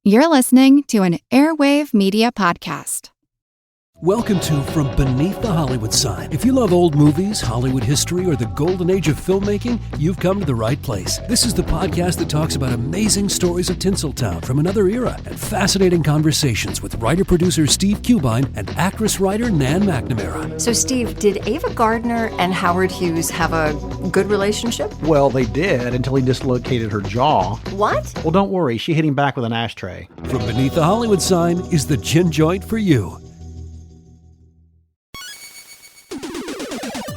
You're listening to an Airwave Media Podcast. Welcome to From Beneath the Hollywood Sign. If you love old movies, Hollywood history, or the golden age of filmmaking, you've come to the right place. This is the podcast that talks about amazing stories of Tinseltown from another era and fascinating conversations with writer-producer Steve Cubine and actress-writer Nan McNamara. So, Steve, did Ava Gardner and Howard Hughes have a good relationship? Well, they did until he dislocated her jaw. What? Well, don't worry. She hit him back with an ashtray. From Beneath the Hollywood Sign is the gin joint for you.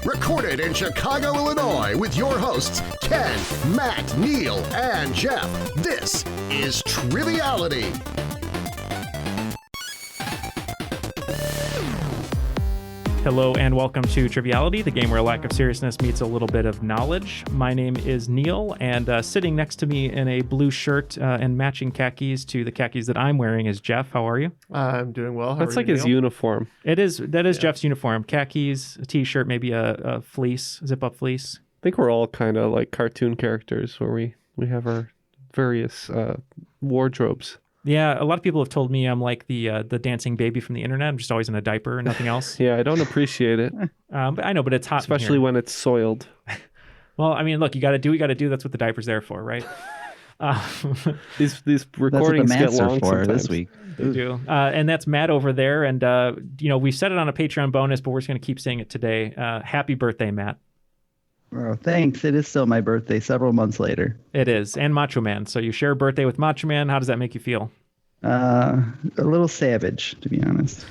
Recorded in Chicago, Illinois, with your hosts, Ken, Matt, Neal, and Jeff. This is Triviality. Hello and welcome to Triviality, the game where a lack of seriousness meets a little bit of knowledge. My name is Neal, and sitting next to me in a blue shirt and matching khakis to the khakis that I'm wearing is Jeff. How are you? I'm doing well. That's like his uniform. That is Jeff's uniform. Khakis, a t-shirt, maybe a fleece, zip-up fleece. I think we're all kind of like cartoon characters where we have our various wardrobes. Yeah, a lot of people have told me I'm like the dancing baby from the internet. I'm just always in a diaper and nothing else. Yeah, I don't appreciate it. But I know, but it's hot especially when it's soiled. Well, I mean, look, you got to do what you got to do. That's what the diaper's there for, right? These recordings get long sometimes. This week. They do. And that's Matt over there. And, we said it on a Patreon bonus, but we're just going to keep saying it today. Happy birthday, Matt. Oh, thanks. It is still my birthday several months later. It is. And Macho Man. So you share a birthday with Macho Man. How does that make you feel? A little savage, to be honest.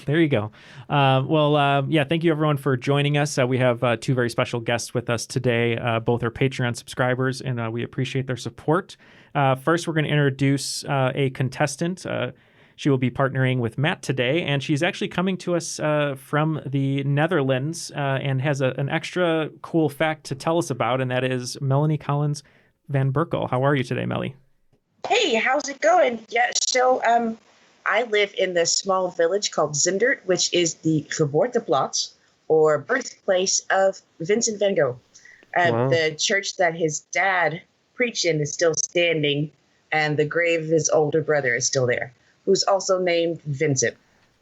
There you go. Thank you everyone for joining us. We have two very special guests with us today. Both are Patreon subscribers, and we appreciate their support. First, we're going to introduce a contestant. She will be partnering with Matt today, and she's actually coming to us from the Netherlands and has an extra cool fact to tell us about, and that is Melanie Collins van Berkel. How are you today, Melly? Hey, how's it going? Yeah, so I live in this small village called Zundert, which is the geboorteplaats, or birthplace of Vincent van Gogh. Wow. The church that his dad preached in is still standing, and the grave of his older brother is still there, who's also named Vincent.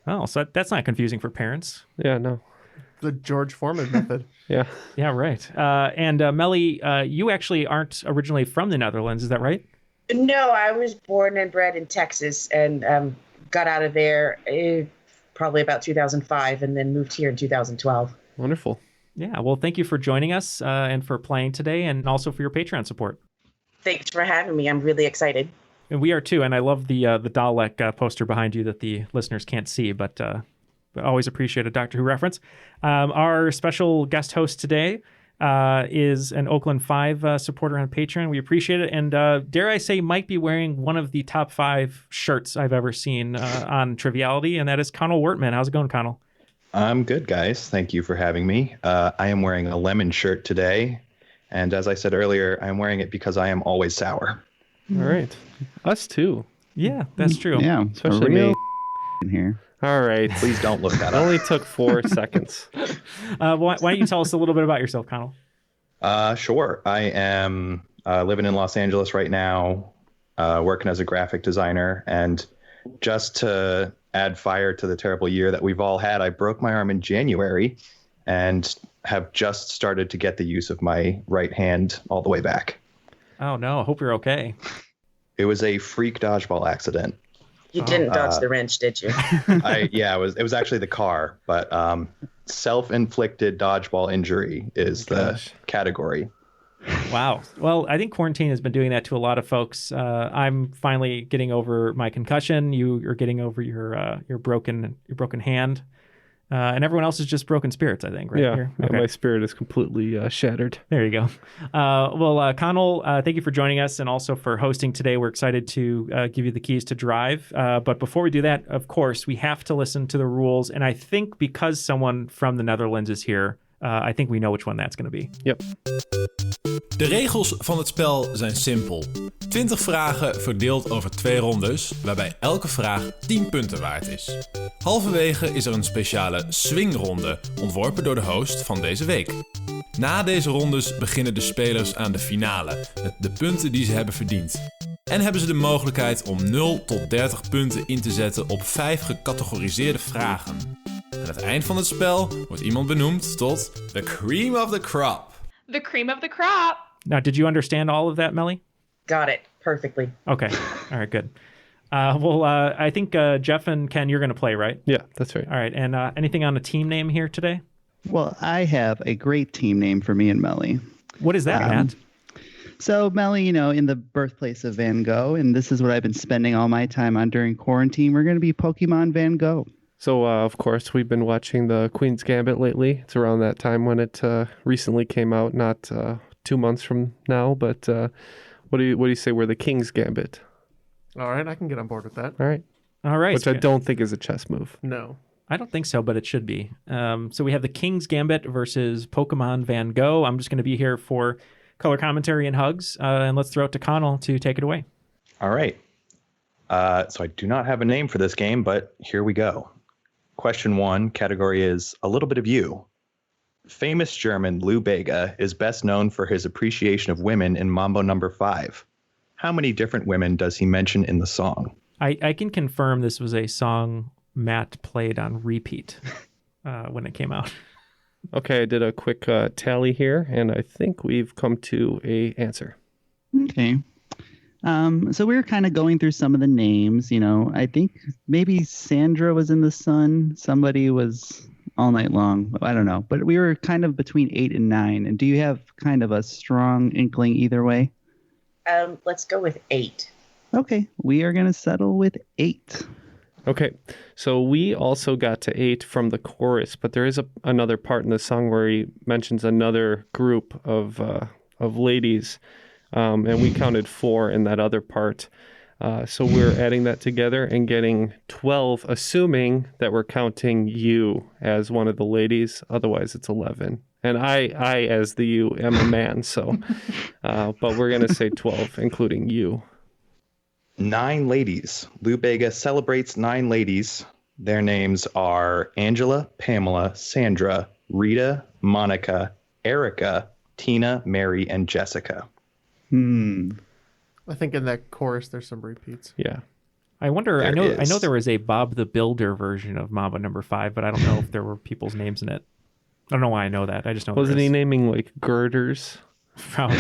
Oh, so that's not confusing for parents. Yeah, no. The George Foreman method. Yeah. Yeah, right. And Melly, you actually aren't originally from the Netherlands, is that right? No, I was born and bred in Texas and got out of there probably about 2005 and then moved here in 2012. Wonderful. Yeah, well, thank you for joining us and for playing today and also for your Patreon support. Thanks for having me. I'm really excited. And we are too, and I love the Dalek poster behind you that the listeners can't see, but always appreciate a Doctor Who reference. Our special guest host today is an Oakland 5 supporter on Patreon. We appreciate it, and dare I say, might be wearing one of the top 5 shirts I've ever seen on Triviality, and that is Connal Wortmann. How's it going, Connal? I'm good, guys. Thank you for having me. I am wearing a lemon shirt today, and as I said earlier, I'm wearing it because I am always sour. All right. Us too. Yeah, that's true. Yeah, especially me. In here. All right. Please don't look that It up. only took 4 seconds. Why don't you tell us a little bit about yourself, Connal? Sure. I am living in Los Angeles right now, working as a graphic designer. And just to add fire to the terrible year that we've all had, I broke my arm in January and have just started to get the use of my right hand all the way back. Oh, no. I hope you're okay. It was a freak dodgeball accident. You didn't dodge the wrench, did you? It was actually the car, but self-inflicted dodgeball injury is the category. Wow. Well, I think quarantine has been doing that to a lot of folks. I'm finally getting over my concussion. You're getting over your broken hand. And everyone else is just broken spirits, I think, right? Yeah, Here? Okay. My spirit is completely shattered. There you go. Connal, thank you for joining us and also for hosting today. We're excited to give you the keys to drive. But before we do that, of course, we have to listen to the rules. And I think because someone from the Netherlands is here, I think we know which one that's going to be. Yep. De regels van het spel zijn simpel. 20 vragen verdeeld over 2 rondes, waarbij elke vraag 10 punten waard is. Halverwege is er een speciale swingronde, ontworpen door de host van deze week. Na deze rondes beginnen de spelers aan de finale, met de punten die ze hebben verdiend. En hebben ze de mogelijkheid om 0 tot 30 punten in te zetten op 5 gecategoriseerde vragen. Aan het eind van het spel wordt iemand benoemd tot the cream of the crop. The cream of the crop. Now, did you understand all of that, Melly? Got it perfectly. Okay. All right, good. I think Jeff and Ken, you're going to play, right? Yeah, that's right. All right. And anything on the team name here today? Well, I have a great team name for me and Melly. What is that, Matt? So Melly, in the birthplace of Van Gogh, and this is what I've been spending all my time on during quarantine. We're going to be Pokemon Van Gogh. So, of course, we've been watching the Queen's Gambit lately. It's around that time when it recently came out, not 2 months from now. But what do you say we're the King's Gambit? All right, I can get on board with that. All right. Which I don't think is a chess move. No. I don't think so, but it should be. So we have the King's Gambit versus Pokemon Van Gogh. I'm just going to be here for color commentary and hugs. And let's throw it to Connal to take it away. All right. So I do not have a name for this game, but here we go. Question 1, category is a little bit of you. Famous German Lou Bega is best known for his appreciation of women in Mambo No. 5. How many different women does he mention in the song? I can confirm this was a song Matt played on repeat when it came out. Okay, I did a quick tally here, and I think we've come to a answer. Okay. So we were kind of going through some of the names. I think maybe Sandra was in the Sun. Somebody was All Night Long. I don't know. But we were kind of between 8 and 9. And do you have kind of a strong inkling either way? Let's go with 8. Okay. We are going to settle with 8. Okay. So we also got to 8 from the chorus, but there is another part in the song where he mentions another group of ladies. And we counted 4 in that other part. So we're adding that together and getting 12, assuming that we're counting you as one of the ladies. Otherwise, it's 11. And I as the you, am a man. So, but we're going to say 12, including you. 9 ladies. Lou Bega celebrates 9 ladies. Their names are Angela, Pamela, Sandra, Rita, Monica, Erica, Tina, Mary, and Jessica. I think in that chorus there's some repeats. Yeah. I wonder. I know there was a Bob the Builder version of Mambo No. 5, but I don't know if there were people's names in it. I don't know why I know that. I just know. Wasn't he naming like girders? Probably.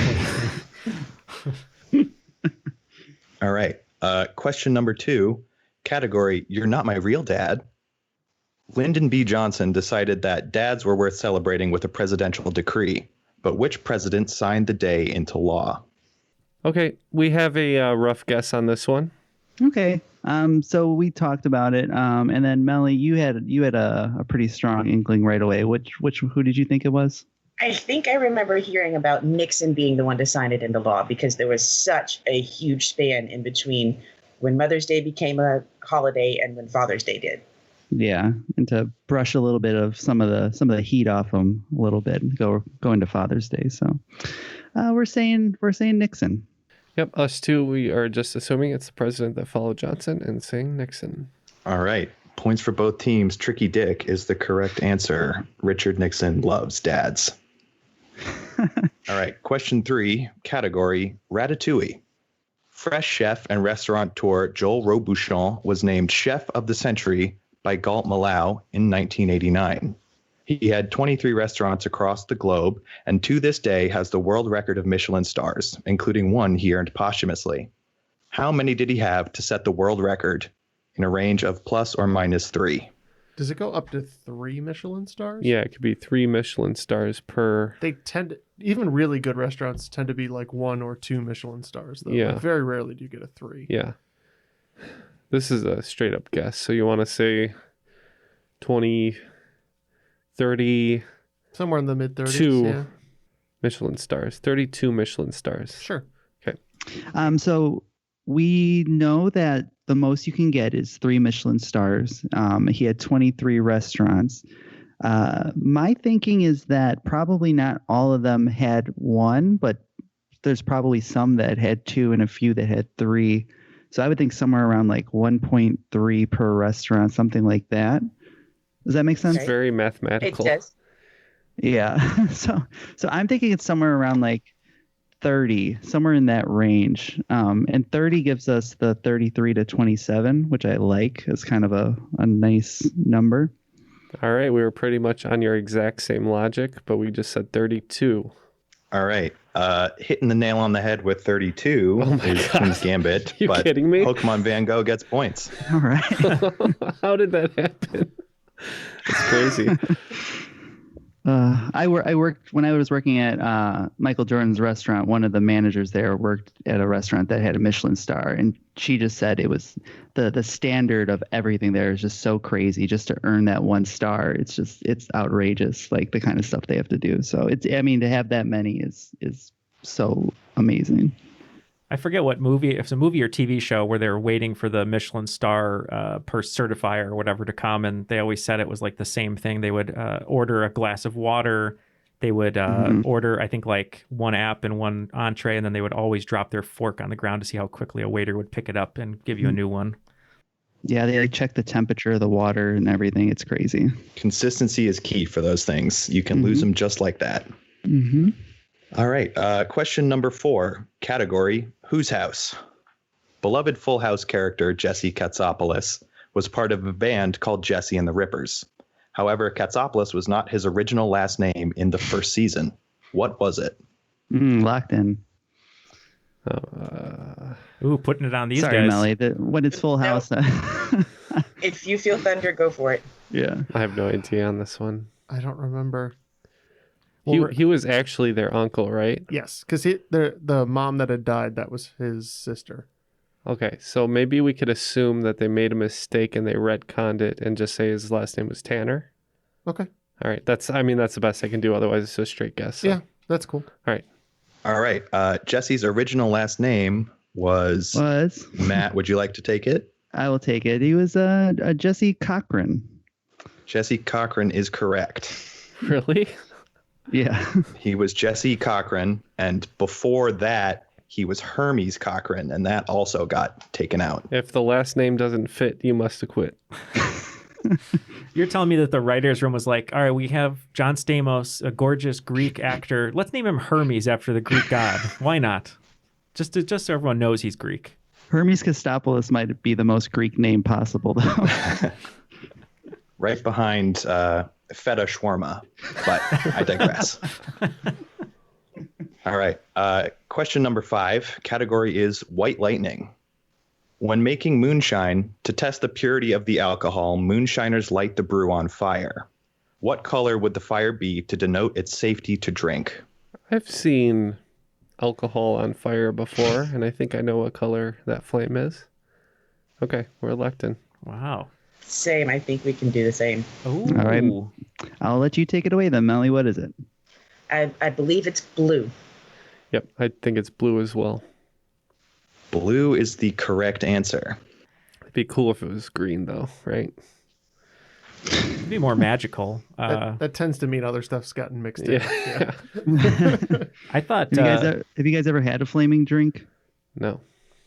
All right. Question number 2, category, You're Not My Real Dad. Lyndon B. Johnson decided that dads were worth celebrating with a presidential decree, but which president signed the day into law? Okay, we have a rough guess on this one. Okay. So we talked about it. And then Melly, you had a pretty strong inkling right away. Who did you think it was? I think I remember hearing about Nixon being the one to sign it into law because there was such a huge span in between when Mother's Day became a holiday and when Father's Day did. Yeah, and to brush a little bit of some of the heat off him a little bit, go into Father's Day. So we're saying Nixon. Yep, us too. We are just assuming it's the president that followed Johnson and saying Nixon. All right. Points for both teams. Tricky Dick is the correct answer. Richard Nixon loves dads. All right. Question 3, category Ratatouille. Fresh chef and restaurateur Joel Robuchon was named Chef of the Century by Galt Malau in 1989. He had 23 restaurants across the globe and to this day has the world record of Michelin stars, including one he earned posthumously. How many did he have to set the world record in a range of plus or minus 3? Does it go up to 3 Michelin stars? Yeah, it could be 3 Michelin stars per. They tend to, even really good restaurants tend to be like 1 or 2 Michelin stars, though. Yeah. Like very rarely do you get a 3. Yeah. This is a straight up guess. So you want to say 20, 30. Somewhere in the mid 30s. Yeah. Michelin stars. 32 Michelin stars. Sure. Okay. So we know that the most you can get is 3 Michelin stars. He had 23 restaurants. My thinking is that probably not all of them had 1, but there's probably some that had 2 and a few that had 3. So I would think somewhere around like 1.3 per restaurant, something like that. Does that make sense? It's very mathematical. It does. Yeah. So I'm thinking it's somewhere around like 30, somewhere in that range. And 30 gives us the 33 to 27, which I like. It's kind of a nice number. All right, we were pretty much on your exact same logic, but we just said 32. All right. Hitting the nail on the head with 32 is Queen's Gambit. You but kidding me? Pokemon Van Gogh gets points. All right. How did that happen? It's crazy. I worked when I was working at Michael Jordan's restaurant. One of the managers there worked at a restaurant that had a Michelin star, and she just said it was the standard of everything there is just so crazy. Just to earn that 1 star, it's outrageous. Like the kind of stuff they have to do. So to have that many is so amazing. I forget what movie, if it's a movie or TV show where they're waiting for the Michelin star per certifier or whatever to come, and they always said it was like the same thing. They would order a glass of water. They would order, I think, like 1 app and 1 entree, and then they would always drop their fork on the ground to see how quickly a waiter would pick it up and give you a new one. Yeah, they check the temperature of the water and everything. It's crazy. Consistency is key for those things. You can lose them just like that. Mm-hmm. All right. Question number 4. Category, whose house? Beloved Full House character Jesse Katsopoulos was part of a band called Jesse and the Rippers. However, Katsopoulos was not his original last name in the first season. What was it? Locked in. Putting it on these Sorry, guys. Melly. What is Full House? If you feel thunder, go for it. Yeah. I have no idea on this one. I don't remember. He was actually their uncle, right? Yes, because the mom that had died, that was his sister. Okay, so maybe we could assume that they made a mistake and they retconned it and just say his last name was Tanner. Okay. All right, that's the best I can do. Otherwise, it's a straight guess. So. Yeah, that's cool. All right. All right. Jesse's original last name was Matt. Would you like to take it? I will take it. He was Jesse Cochran. Jesse Cochran is correct. Really? Yeah. He was Jesse Cochran, and before that, he was Hermes Cochran, and that also got taken out. If the last name doesn't fit, you must acquit. You're telling me that the writer's room was like, all right, we have John Stamos, a gorgeous Greek actor. Let's name him Hermes after the Greek god. Why not? Just so everyone knows he's Greek. Hermes Kostopoulos might be the most Greek name possible, though. Right behind feta shawarma, but I digress. All right. Question number 5. Category is white lightning. When making moonshine, to test the purity of the alcohol, moonshiners light the brew on fire. What color would the fire be to denote its safety to drink? I've seen alcohol on fire before, and I think I know what color that flame is. Okay, we're locked in. Wow. Same. I think we can do the same. Ooh. All right. I'll let you take it away then, Melly. What is it? I believe it's blue. Yep, I think it's blue as well. Blue is the correct answer. It'd be cool if it was green, though, right? It'd be more magical. That tends to mean other stuff's gotten mixed in. Yeah. I thought... Have you guys ever had a flaming drink? No.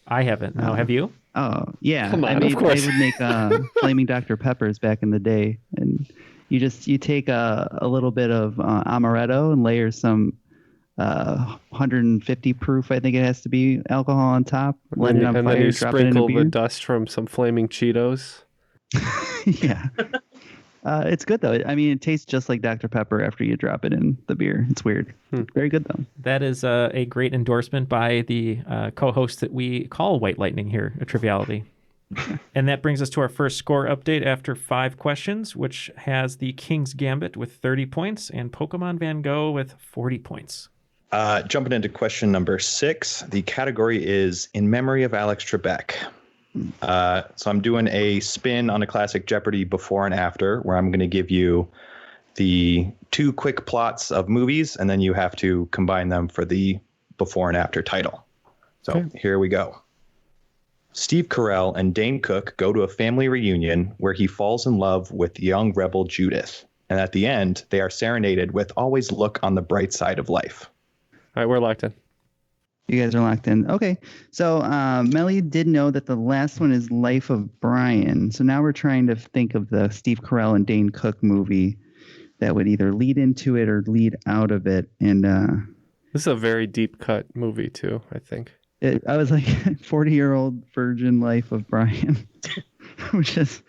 I haven't. No, have you? Oh, yeah. Come on, of course. I would make flaming Dr. Peppers back in the day. And you take a little bit of amaretto and layer some 150 proof, I think it has to be, alcohol on top. Let it on and fire, then you drop it in a sprinkle beer. the dust from some flaming Cheetos. Yeah. It's good, though. I mean, it tastes just like Dr. Pepper after you drop it in the beer. It's weird. Very good, though. That is a great endorsement by the co-host that we call White Lightning here at Triviality. And that brings us to our first score update after 5 questions, which has the King's Gambit with 30 points and Pokemon Van Gogh with 40 points. Jumping into question number 6, the category is In Memory of Alex Trebek. So I'm doing a spin on a classic Jeopardy before and after, where I'm going to give you the 2 quick plots of movies, and then you have to combine them for the before and after title. So Here we go. Steve Carell and Dane Cook go to a family reunion where he falls in love with young rebel Judith. And at the end, they are serenaded with Always Look on the Bright Side of Life. All right, we're locked in. You guys are locked in. Okay. So Melly did know that the last one is Life of Brian. So now we're trying to think of the Steve Carell and Dane Cook movie that would either lead into it or lead out of it. And This is a very deep cut movie too, I think. I was like 40-year-old virgin life of Brian, which is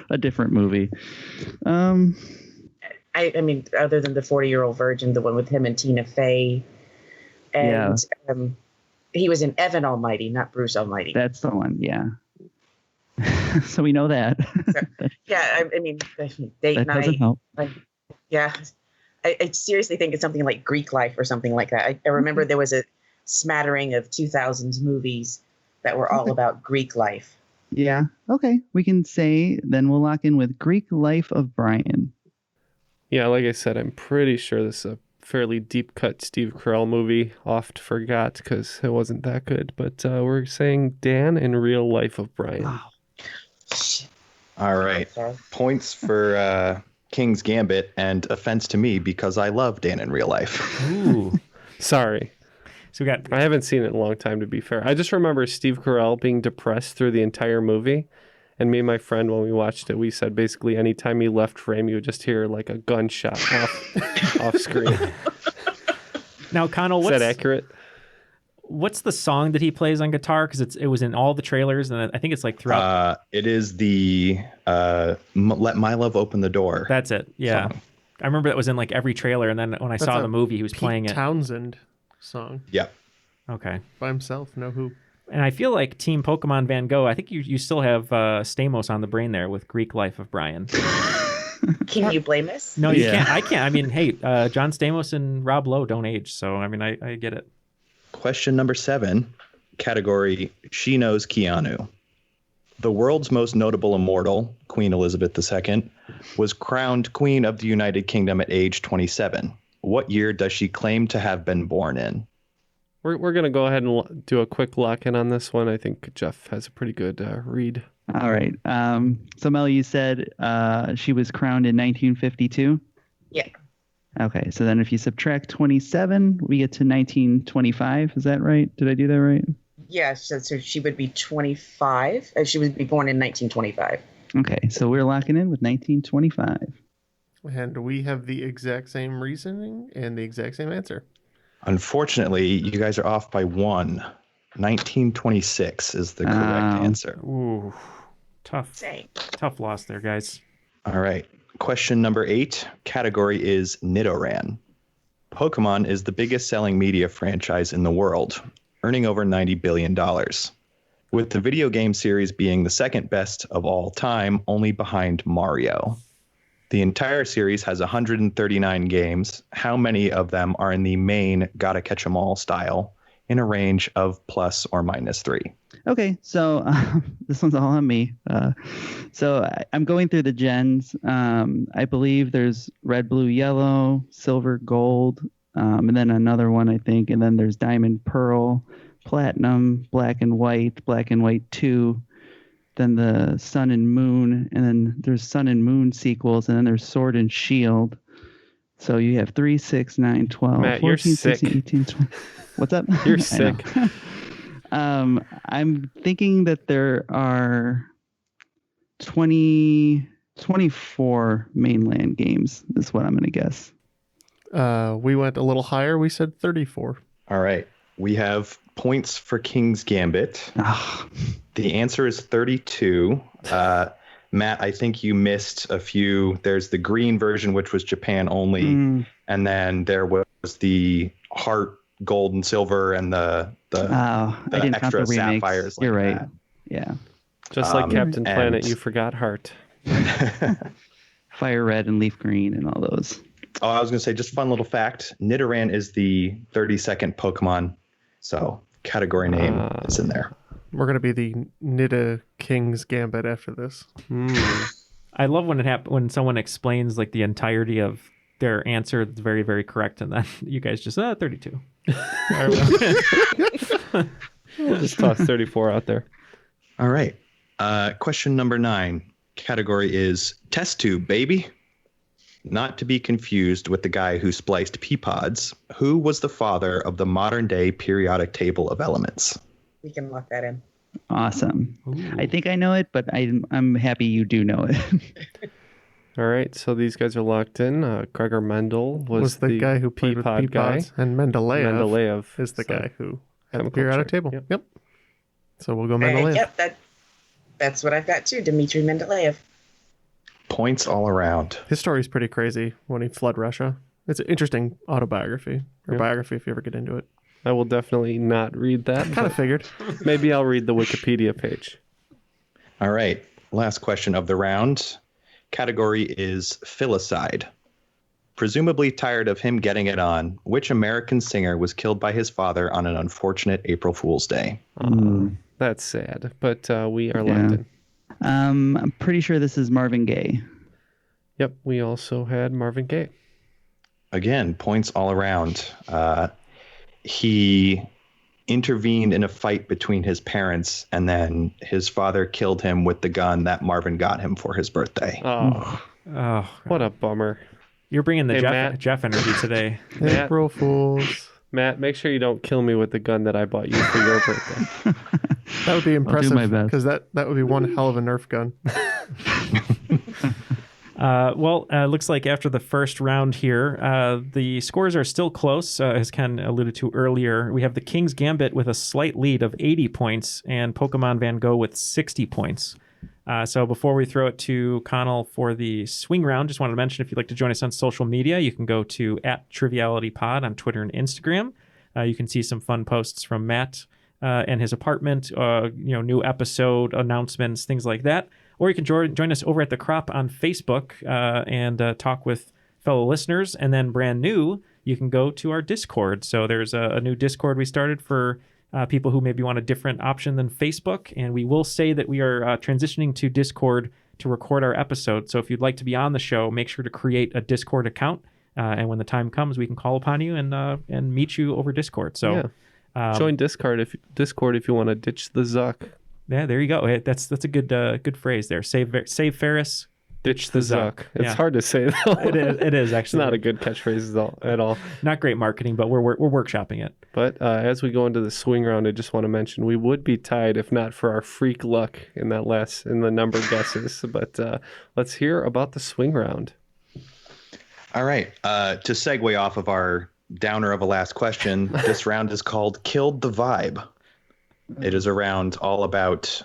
a different movie. I mean, other than the 40-year-old virgin, the one with him and Tina Fey, and he was in Evan Almighty, not Bruce Almighty. That's the one, yeah. So we know that. Yeah, I mean, date that night. doesn't help. Yeah, I seriously think it's something like Greek Life or something like that. I remember there was a smattering of 2000s movies that were all about Greek life. Yeah, okay. We can say then we'll lock in with Greek Life of Brian. Yeah, like I said, I'm pretty sure this is a fairly deep cut Steve Carell movie. Oft forgot because it wasn't that good. But we're saying Dan in Real Life of Brian. Wow. All right. Points for King's Gambit and offense to me because I love Dan in Real Life. Ooh. Sorry. So I haven't seen it in a long time, to be fair. I just remember Steve Carell being depressed through the entire movie. And me and my friend, when we watched it, we said basically anytime he left frame, you would just hear like a gunshot off screen. Now, Connal, is that accurate? What's the song that he plays on guitar? Because it was in all the trailers, and I think it's like throughout. It is the Let My Love Open the Door. That's it. Yeah. Song. I remember that was in like every trailer, and then when I saw the movie, he was playing it. Townsend song. Yeah. Okay. By himself, no who. And I feel like Team Pokemon Van Gogh, I think you still have Stamos on the brain there with Greek Life of Brian. Can you blame us? No, you can't. I can't. I mean, hey, John Stamos and Rob Lowe don't age, so I mean, I get it. Question number 7, category She Knows Keanu. The world's most notable immortal, Queen Elizabeth II, was crowned Queen of the United Kingdom at age 27. What year does she claim to have been born in? We're going to go ahead and do a quick lock-in on this one. I think Jeff has a pretty good read. All right. So, Mel, you said she was crowned in 1952? Yeah. Okay. So then if you subtract 27, we get to 1925. Is that right? Did I do that right? Yeah, so she would be 25. She would be born in 1925. Okay. So we're locking in with 1925. And we have the exact same reasoning and the exact same answer. Unfortunately, you guys are off by 1. 1926 is the correct answer. Ooh, tough loss there, guys. All right. Question number 8. Category is Nidoran. Pokemon is the biggest selling media franchise in the world, earning over $90 billion. With the video game series being the second best of all time, only behind Mario. The entire series has 139 games. How many of them are in the main gotta catch 'em all style in a range of plus or minus 3? Okay, so this one's all on me. So I'm going through the gens. I believe there's red, blue, yellow, silver, gold, and then another one, I think. And then there's diamond, pearl, platinum, black and white 2. Then the Sun and Moon, and then there's Sun and Moon sequels, and then there's Sword and Shield. So you have 3, 6, 9, 12, Matt, 14, you're 16, sick. 18, 20. What's up? You're sick. I'm thinking that there are 24 mainland games is what I'm going to guess. We went a little higher. We said 34. All right. We have points for King's Gambit. The answer is 32. Matt, I think you missed a few. There's the green version, which was Japan only. And then there was the heart, gold, and silver, and the I didn't count extra the remakes. sapphires. You're like right. that. Yeah. Just like Captain Planet, you forgot heart. Fire red and leaf green and all those. Oh, I was going to say, just fun little fact. Nidoran is the 32nd Pokemon. So category name is in there. We're going to be the Nida King's Gambit after this. I love when when someone explains like the entirety of their answer that's very, very correct, and then you guys just 32. We'll just toss 34 out there. All right. Question number 9. Category is test tube, baby. Not to be confused with the guy who spliced pea pods. Who was the father of the modern day periodic table of elements? We can lock that in. Awesome. Ooh. I think I know it, but I'm happy you do know it. All right, so these guys are locked in. Gregor Mendel was the guy who played with Peapod guy. Peapods, and Mendeleev is the so guy who had the chemical periodic check. table. Yep. Yep. So we'll go Mendeleev. Yep, that's what I've got too, Dmitry Mendeleev. Points all around. His story's pretty crazy when he fled Russia. It's an interesting autobiography, or biography if you ever get into it. I will definitely not read that. Kind of figured. Maybe I'll read the Wikipedia page. All right. Last question of the round. Category is filicide. Presumably tired of him getting it on, which American singer was killed by his father on an unfortunate April Fool's Day? That's sad, but we are locked in. I'm pretty sure this is Marvin Gaye. Yep, we also had Marvin Gaye. Again, points all around. He intervened in a fight between his parents, and then his father killed him with the gun that Marvin got him for his birthday. Oh, what a bummer. You're bringing the Matt. Jeff energy today. April Fools. Matt, make sure you don't kill me with the gun that I bought you for your birthday. That would be impressive. my best. Because that would be one hell of a Nerf gun. Looks like after the first round here, the scores are still close, as Ken alluded to earlier. We have the King's Gambit with a slight lead of 80 points and Pokemon Van Gogh with 60 points. So before we throw it to Connal for the swing round, just wanted to mention if you'd like to join us on social media, you can go to @TrivialityPod on Twitter and Instagram. You can see some fun posts from Matt and his apartment, new episode announcements, things like that. Or you can join us over at The Crop on Facebook and talk with fellow listeners. And then brand new, you can go to our Discord. So there's a new Discord we started for people who maybe want a different option than Facebook. And we will say that we are transitioning to Discord to record our episode. So if you'd like to be on the show, make sure to create a Discord account. And when the time comes, we can call upon you and meet you over Discord. So join Discord if you want to ditch the Zuck. Yeah, there you go. That's a good phrase there. Save Ferris, ditch the Zuck. It's hard to say though. It is actually. It's not a good catchphrase at all. Not great marketing, but we're workshopping it. But as we go into the swing round, I just want to mention we would be tied if not for our freak luck in the number guesses. But let's hear about the swing round. All right. To segue off of our downer of a last question, this round is called Killed the Vibe. It is a round all about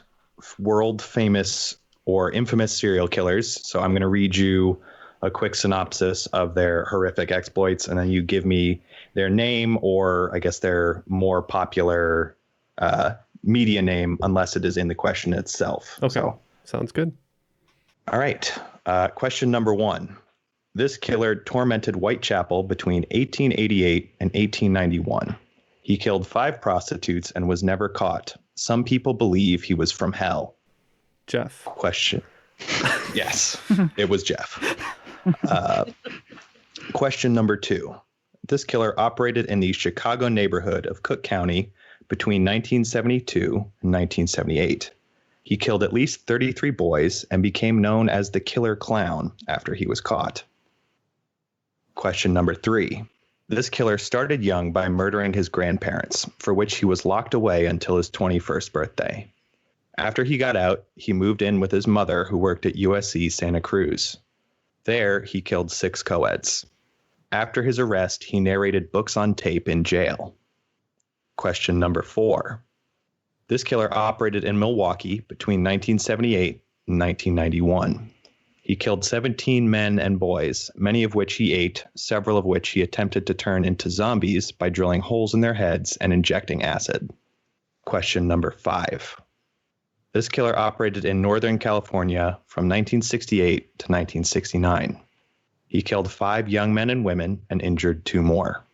world famous or infamous serial killers. So I'm going to read you a quick synopsis of their horrific exploits, and then you give me their name or I guess their more popular media name, unless it is in the question itself. Okay. So, sounds good. All right. Question number 1. This killer tormented Whitechapel between 1888 and 1891. He killed 5 prostitutes and was never caught. Some people believe he was from hell. Jeff. Question. Yes, it was Jeff. Question number 2. This killer operated in the Chicago neighborhood of Cook County between 1972 and 1978. He killed at least 33 boys and became known as the Killer Clown after he was caught. Question number 3. This killer started young by murdering his grandparents, for which he was locked away until his 21st birthday. After he got out, he moved in with his mother, who worked at USC Santa Cruz. There, he killed 6 co-eds. After his arrest, he narrated books on tape in jail. Question number 4. This killer operated in Milwaukee between 1978 and 1991. He killed 17 men and boys, many of which he ate, several of which he attempted to turn into zombies by drilling holes in their heads and injecting acid. Question number 5. This killer operated in Northern California from 1968 to 1969. He killed 5 young men and women and injured 2 more.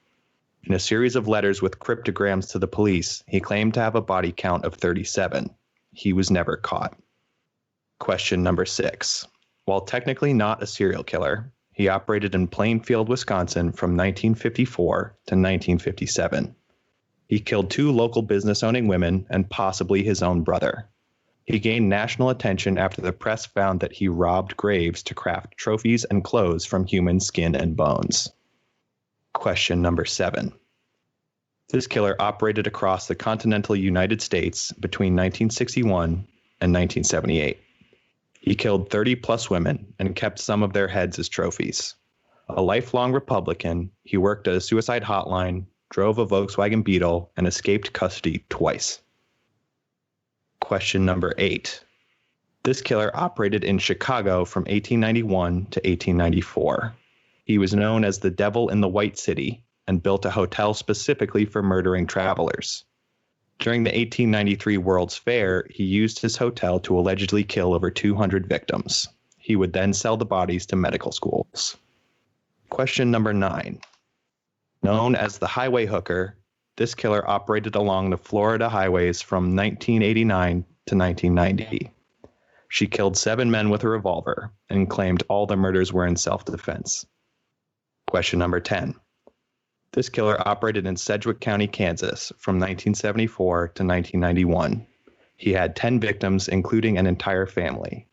In a series of letters with cryptograms to the police, he claimed to have a body count of 37. He was never caught. Question number 6. While technically not a serial killer, he operated in Plainfield, Wisconsin from 1954 to 1957. He killed 2 local business-owning women and possibly his own brother. He gained national attention after the press found that he robbed graves to craft trophies and clothes from human skin and bones. Question number 7. This killer operated across the continental United States between 1961 and 1978. He killed 30 plus women and kept some of their heads as trophies. A lifelong Republican, he worked at a suicide hotline, drove a Volkswagen Beetle, and escaped custody twice. Question number 8. This killer operated in Chicago from 1891 to 1894. He was known as the Devil in the White City and built a hotel specifically for murdering travelers. During the 1893 World's Fair, he used his hotel to allegedly kill over 200 victims. He would then sell the bodies to medical schools. Question number 9. Known as the Highway Hooker, this killer operated along the Florida highways from 1989 to 1990. She killed 7 men with a revolver and claimed all the murders were in self-defense. Question number 10. This killer operated in Sedgwick County, Kansas from 1974 to 1991. He had 10 victims, including an entire family.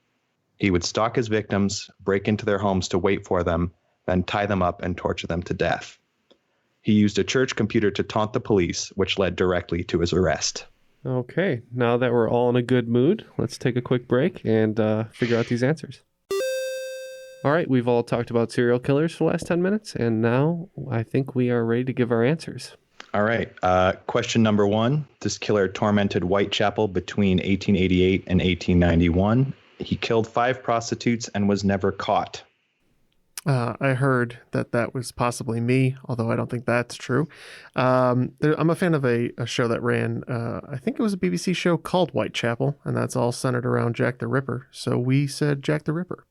He would stalk his victims, break into their homes to wait for them, then tie them up and torture them to death. He used a church computer to taunt the police, which led directly to his arrest. Okay, now that we're all in a good mood, let's take a quick break and figure out these answers. All right, we've all talked about serial killers for the last 10 minutes, and now I think we are ready to give our answers. All right, question number 1. This killer tormented Whitechapel between 1888 and 1891. He killed 5 prostitutes and was never caught. I heard that was possibly me, although I don't think that's true. I'm a fan of a show that ran, I think it was a BBC show called Whitechapel, and that's all centered around Jack the Ripper. So we said Jack the Ripper.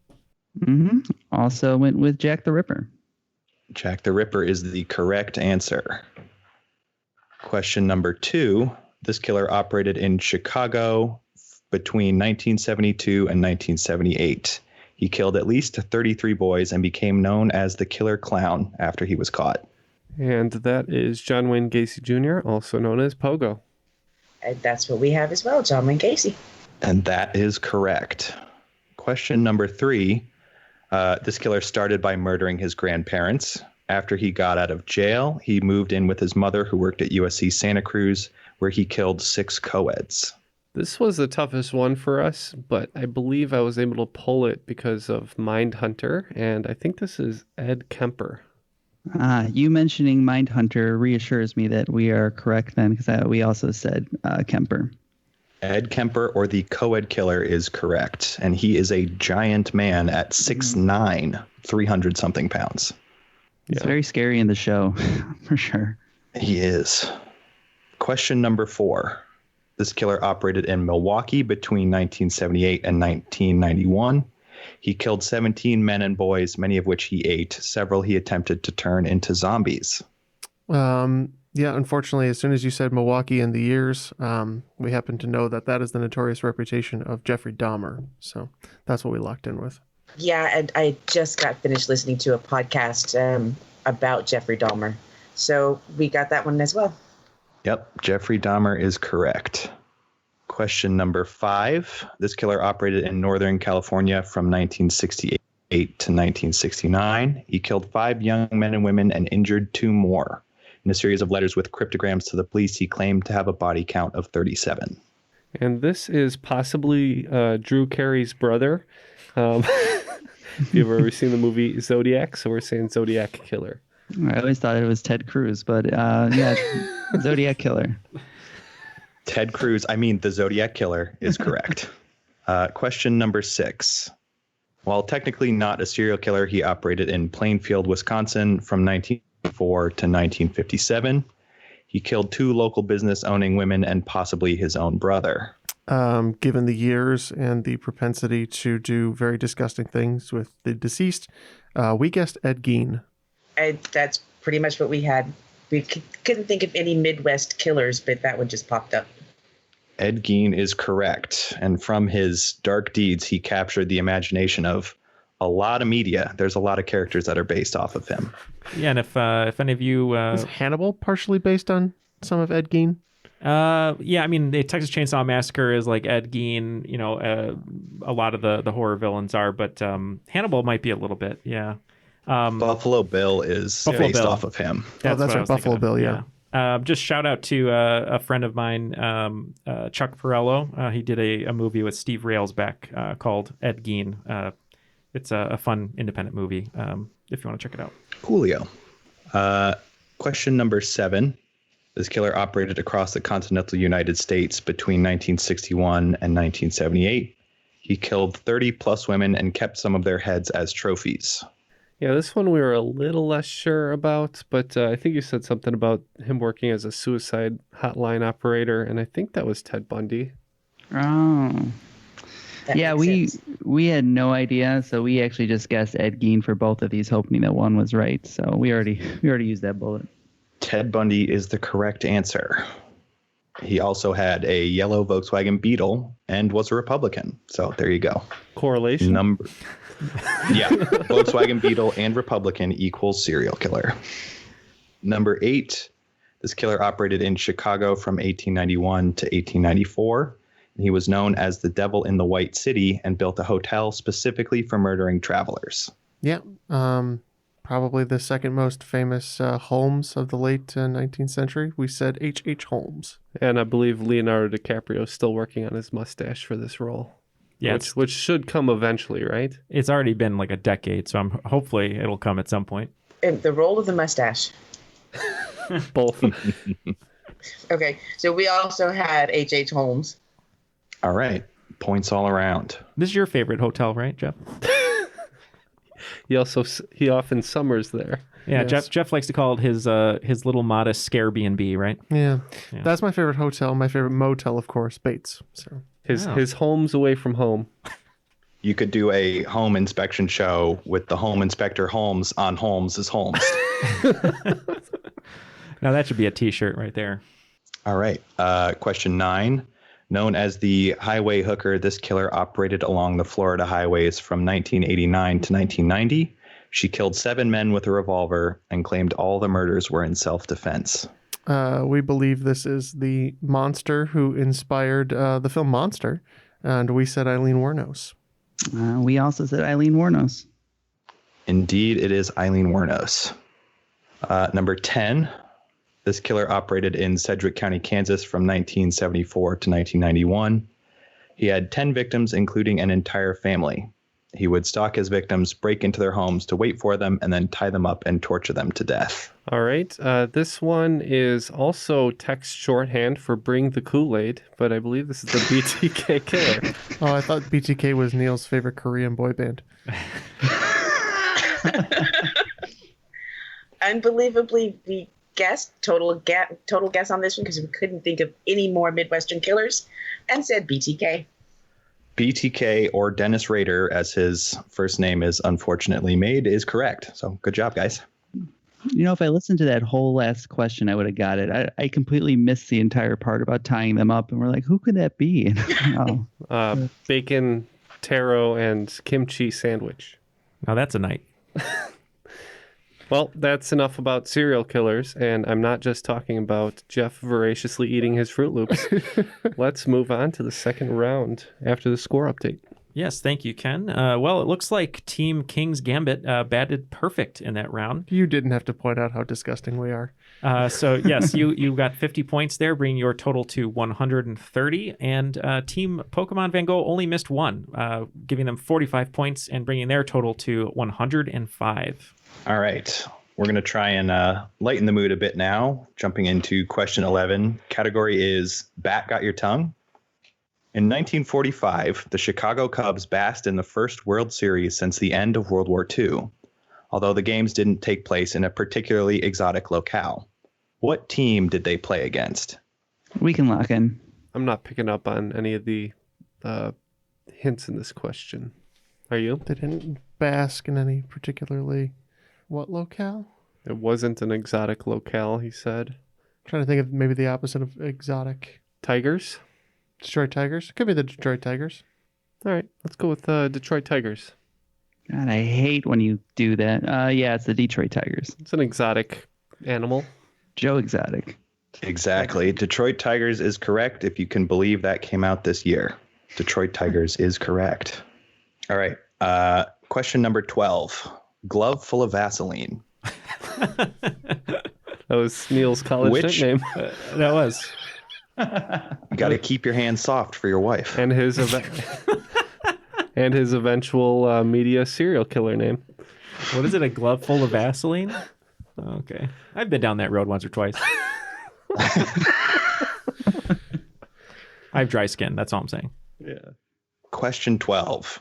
Mm-hmm. Also went with Jack the Ripper. Jack the Ripper is the correct answer. Question number 2. This killer operated in Chicago between 1972 and 1978. He killed at least 33 boys and became known as the Killer Clown after he was caught. And that is John Wayne Gacy Jr., also known as Pogo. And that's what we have as well, John Wayne Gacy. And that is correct. Question number 3. This killer started by murdering his grandparents. After he got out of jail, he moved in with his mother, who worked at USC Santa Cruz, where he killed 6 co-eds. This was the toughest one for us, but I believe I was able to pull it because of Mindhunter, and I think this is Ed Kemper. You mentioning Mindhunter reassures me that we are correct then, because we also said Kemper. Ed Kemper, or the co-ed killer, is correct, and he is a giant man at 6'9", 300-something pounds. It's very scary in the show, for sure. He is. Question number 4. This killer operated in Milwaukee between 1978 and 1991. He killed 17 men and boys, many of which he ate. Several he attempted to turn into zombies. Yeah, unfortunately, as soon as you said Milwaukee and the years, we happen to know that is the notorious reputation of Jeffrey Dahmer. So that's what we locked in with. Yeah, and I just got finished listening to a podcast about Jeffrey Dahmer. So we got that one as well. Yep, Jeffrey Dahmer is correct. Question number 5. This killer operated in Northern California from 1968 to 1969. He killed 5 young men and women and injured 2 more. In a series of letters with cryptograms to the police, he claimed to have a body count of 37. And this is possibly Drew Carey's brother. If you've ever seen the movie Zodiac, so we're saying Zodiac Killer. I always thought it was Ted Cruz, but yeah, Zodiac Killer. Ted Cruz, the Zodiac Killer is correct. Question number 6. While technically not a serial killer, he operated in Plainfield, Wisconsin from 1904 to 1957. He killed 2 local business-owning women and possibly his own brother. Given the years and the propensity to do very disgusting things with the deceased, we guessed Ed Gein. And that's pretty much what we had. We couldn't think of any Midwest killers, but that one just popped up. Ed Gein is correct. And from his dark deeds, he captured the imagination of a lot of media. There's a lot of characters that are based off of him. Yeah, and if any of you... Is Hannibal partially based on some of Ed Gein? Yeah, the Texas Chainsaw Massacre is like Ed Gein, a lot of the horror villains are, but Hannibal might be a little bit, yeah. Buffalo Bill is based off of him. That's right, Buffalo Bill, yeah. Just shout out to a friend of mine, Chuck Perello. He did a movie with Steve Railsback called Ed Gein. It's a fun independent movie if you want to check it out. Coolio. Question number 7. This killer operated across the continental United States between 1961 and 1978. He killed 30 plus women and kept some of their heads as trophies. Yeah, this one we were a little less sure about, but I think you said something about him working as a suicide hotline operator, and I think that was Ted Bundy. Oh. Yeah, we had no idea, so we actually just guessed Ed Gein for both of these, hoping that one was right. So we already used that bullet. Ted Bundy is the correct answer. He also had a yellow Volkswagen Beetle and was a Republican. So there you go. Correlation? Yeah, Volkswagen Beetle and Republican equals serial killer. Number 8, this killer operated in Chicago from 1891 to 1894. He was known as the Devil in the White City and built a hotel specifically for murdering travelers. Yeah, probably the second most famous Holmes of the late 19th century. We said H.H. Holmes. And I believe Leonardo DiCaprio is still working on his mustache for this role. Yeah, which should come eventually, right? It's already been like a decade, so hopefully it'll come at some point. And the role of the mustache. Both. Okay, so we also had H.H. Holmes. All right, points all around. This is your favorite hotel, right, Jeff? He often summers there. Yeah, yes. Jeff likes to call it his little modest scare B&B, right? Yeah, that's my favorite hotel. My favorite motel, of course, Bates. So his home's away from home. You could do a home inspection show with the home inspector Holmes on Holmes' Holmes. Now that should be a T-shirt right there. All right. Question 9. Known as the highway hooker, this killer operated along the Florida highways from 1989 to 1990. She killed 7 men with a revolver and claimed all the murders were in self-defense. We believe this is the monster who inspired the film Monster, and we said Eileen Wuornos. We also said Eileen Wuornos. Indeed, it is Eileen Wuornos. Number 10. This killer operated in Sedgwick County, Kansas from 1974 to 1991. He had 10 victims, including an entire family. He would stalk his victims, break into their homes to wait for them, and then tie them up and torture them to death. All right. This one is also text shorthand for Bring the Kool-Aid, but I believe this is the BTK killer. Oh, I thought BTK was Neal's favorite Korean boy band. Unbelievably, we guessed total guess on this one because we couldn't think of any more Midwestern killers and said BTK. BTK, or Dennis Rader, as his first name is unfortunately made, is correct. So good job, guys. You know, if I listened to that whole last question, I would have got it. I completely missed the entire part about tying them up, and we're like, who could that be? Bacon, taro, and kimchi sandwich. Now that's a night. Well, that's enough about serial killers, and I'm not just talking about Jeff voraciously eating his Fruit Loops. Let's move on to the second round after the score update. Yes, thank you, Ken. Well, it looks like Team King's Gambit batted perfect in that round. You didn't have to point out how disgusting we are. So, yes, you got 50 points there, bringing your total to 130. And Team Pokemon Van Gogh only missed one, giving them 45 points and bringing their total to 105. All right. We're going to try and lighten the mood a bit now. Jumping into question 11. Category is Bat Got Your Tongue? In 1945, the Chicago Cubs basked in the first World Series since the end of World War II, although the games didn't take place in a particularly exotic locale. What team did they play against? We can lock in. I'm not picking up on any of the hints in this question. Are you? They didn't bask in any particularly... What locale? It wasn't an exotic locale, he said. I'm trying to think of maybe the opposite of exotic. Tigers? Detroit Tigers? It could be the Detroit Tigers. All right, let's go with Detroit Tigers. God, I hate when you do that. Yeah, it's the Detroit Tigers. It's an exotic animal. Joe Exotic. Exactly. Detroit Tigers is correct, if you can believe that came out this year. Detroit Tigers is correct. All right. Question number 12. Glove full of Vaseline. That was Neal's college nickname. That was. You got to keep your hands soft for your wife. And his and his eventual media serial killer name. What is it? A glove full of Vaseline? Okay. I've been down that road once or twice. I have dry skin. That's all I'm saying. Yeah. Question 12.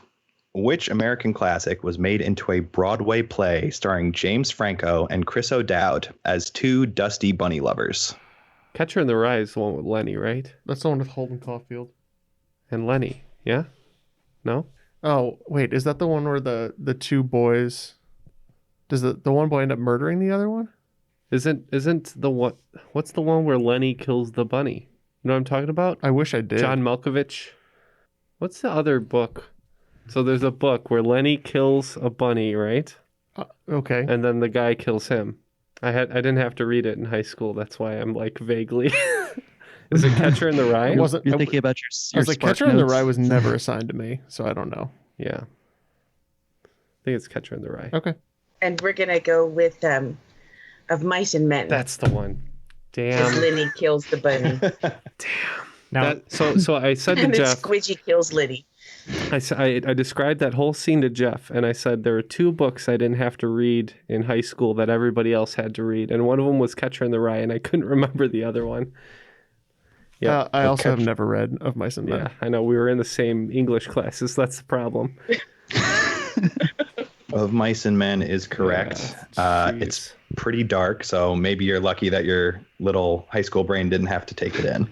Which American classic was made into a Broadway play starring James Franco and Chris O'Dowd as two dusty bunny lovers? Catcher in the Rye is the one with Lenny, right? That's the one with Holden Caulfield. And Lenny, yeah? No? Oh, wait, is that the one where the two boys... Does the one boy end up murdering the other one? Isn't the one... What's the one where Lenny kills the bunny? You know what I'm talking about? I wish I did. John Malkovich. What's the other book? So there's a book where Lenny kills a bunny, right? Okay. And then the guy kills him. I didn't have to read it in high school. That's why I'm like vaguely. Is it Catcher in the Rye? You're thinking about your I was like, Spark Catcher in the Notes? Rye was never assigned to me, so I don't know. Yeah. I think it's Catcher in the Rye. Okay. And we're going to go with Of Mice and Men. That's the one. Damn. Because Lenny kills the bunny. Now, so I said to And then Jeff, Squidgy kills Liddy. I described that whole scene to Jeff, and I said there are two books I didn't have to read in high school that everybody else had to read, and one of them was Catcher in the Rye, and I couldn't remember the other one. Yeah, I also have never read Of Mice and Men. Yeah, I know. We were in the same English classes. That's the problem. Of Mice and Men is correct. It's pretty dark, so maybe you're lucky that your little high school brain didn't have to take it in.